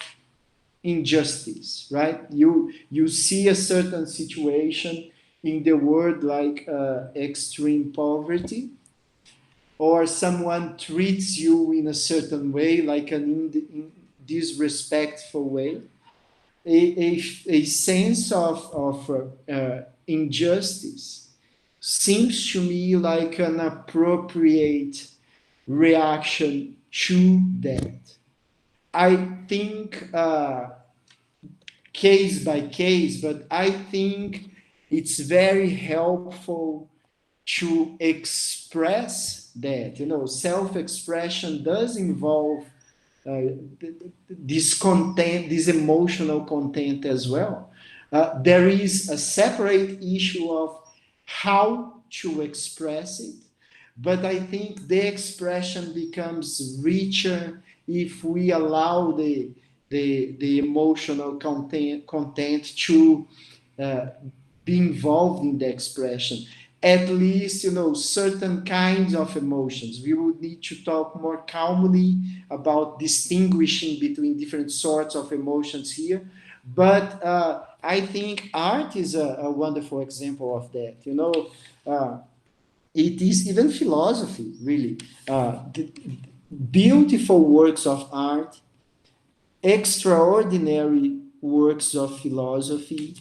injustice, right? You see a certain situation in the world, like extreme poverty, or someone treats you in a certain way, like an disrespectful way. A sense of injustice seems to me like an appropriate reaction to that. I think case by case, but I think it's very helpful to express that. Self-expression does involve this content, this emotional content as well. There is a separate issue of how to express it, but I think the expression becomes richer if we allow the emotional content to be involved in the expression. at least, certain kinds of emotions. We would need to talk more calmly about distinguishing between different sorts of emotions here. But I think art is a wonderful example of that. It is even philosophy, really. Beautiful works of art, extraordinary works of philosophy,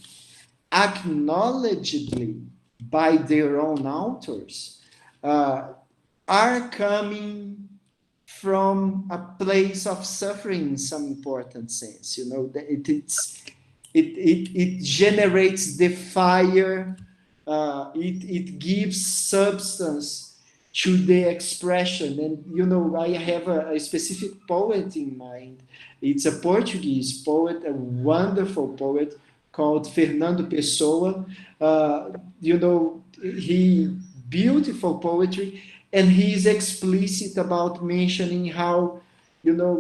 acknowledgedly by their own authors, are coming from a place of suffering in some important sense. It generates the fire, it gives substance to the expression. And I have a specific poet in mind. It's a Portuguese poet, a wonderful poet called Fernando Pessoa. He beautiful poetry, and he is explicit about mentioning how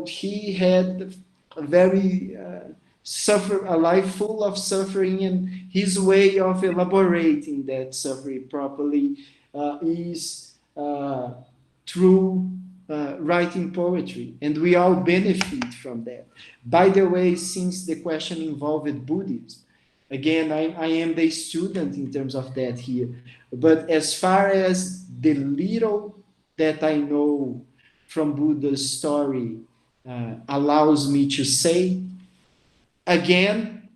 he had a very a life full of suffering, and his way of elaborating that suffering properly is through writing poetry, and we all benefit from that. By the way, since the question involved Buddhism, again, I am the student in terms of that here, but as far as the little that I know from Buddha's story allows me to say, again,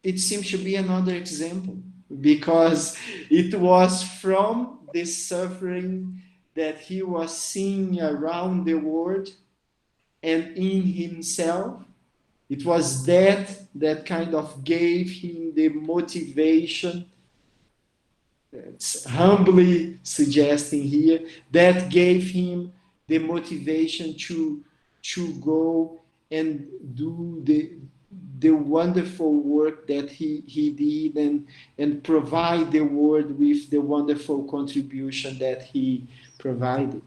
it seems to be another example, because it was from this suffering that he was seeing around the world and in himself. It was that kind of gave him the motivation, humbly suggesting here, that gave him the motivation to go and do the wonderful work that he did, and provide the world with the wonderful contribution that he provided.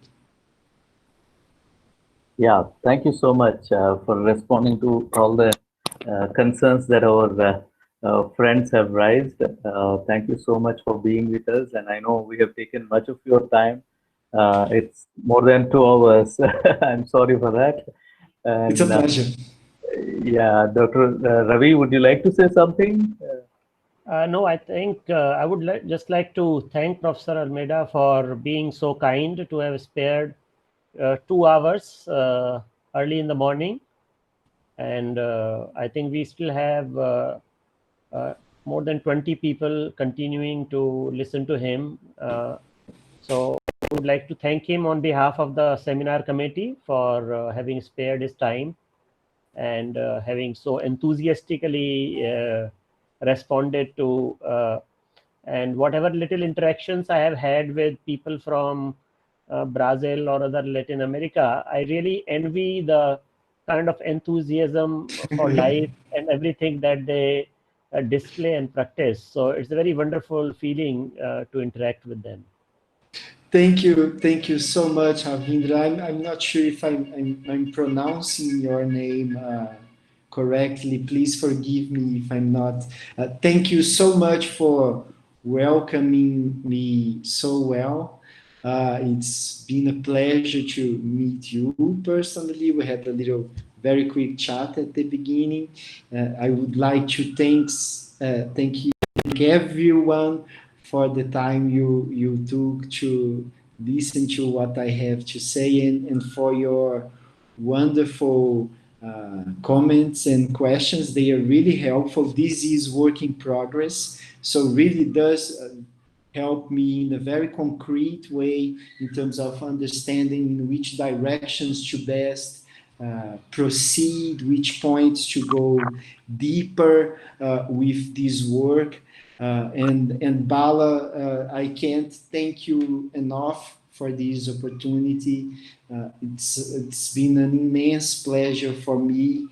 Yeah, thank you so much for responding to all the concerns that our friends have raised. Thank you so much for being with us. And I know we have taken much of your time. It's more than 2 hours. I'm sorry for that. And, it's a pleasure. Yeah, Dr. Ravi, would you like to say something? No, I think I would just like to thank Professor Almeida for being so kind to have spared 2 hours early in the morning. And I think we still have more than 20 people continuing to listen to him. So I would like to thank him on behalf of the seminar committee for having spared his time and having so enthusiastically responded to and whatever little interactions I have had with people from Brazil or other Latin America, I really envy the kind of enthusiasm for life and everything that they display and practice. So it's a very wonderful feeling to interact with them. Thank you so much, Ravindra. I'm not sure if I'm pronouncing your name correctly. Please forgive me if I'm not. Thank you so much for welcoming me so well. It's been a pleasure to meet you personally. We had a little very quick chat at the beginning. I would like to thank everyone for the time you took to listen to what I have to say, and for your wonderful comments and questions. They are really helpful. This is work in progress, so really does help me in a very concrete way in terms of understanding in which directions to best proceed, which points to go deeper with this work. And Bala, I can't thank you enough for this opportunity. It's been an immense pleasure for me.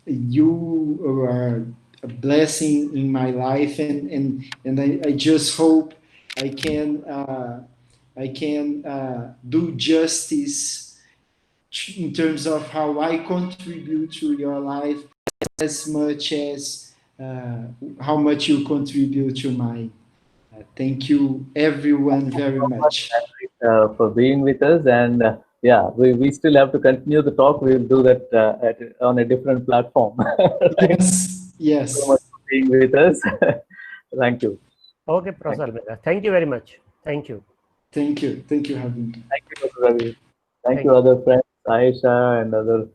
You are a blessing in my life, and I just hope I can do justice in terms of how I contribute to your life as much as how much you contribute to mine. Thank you, everyone, very much. For being with us. And yeah, we still have to continue the talk. We'll do that on a different platform. Yes, Thank you so much yes. for being with us. Thank you. Okay, Professor Almeida. Thank you very much. Thank you. Thank you. Thank you, Ruben. Thank you, Dr. Ravi. Thank Thank you, you. other friends, Aisha and other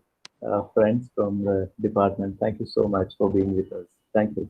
friends from the department. Thank you so much for being with us. Thank you.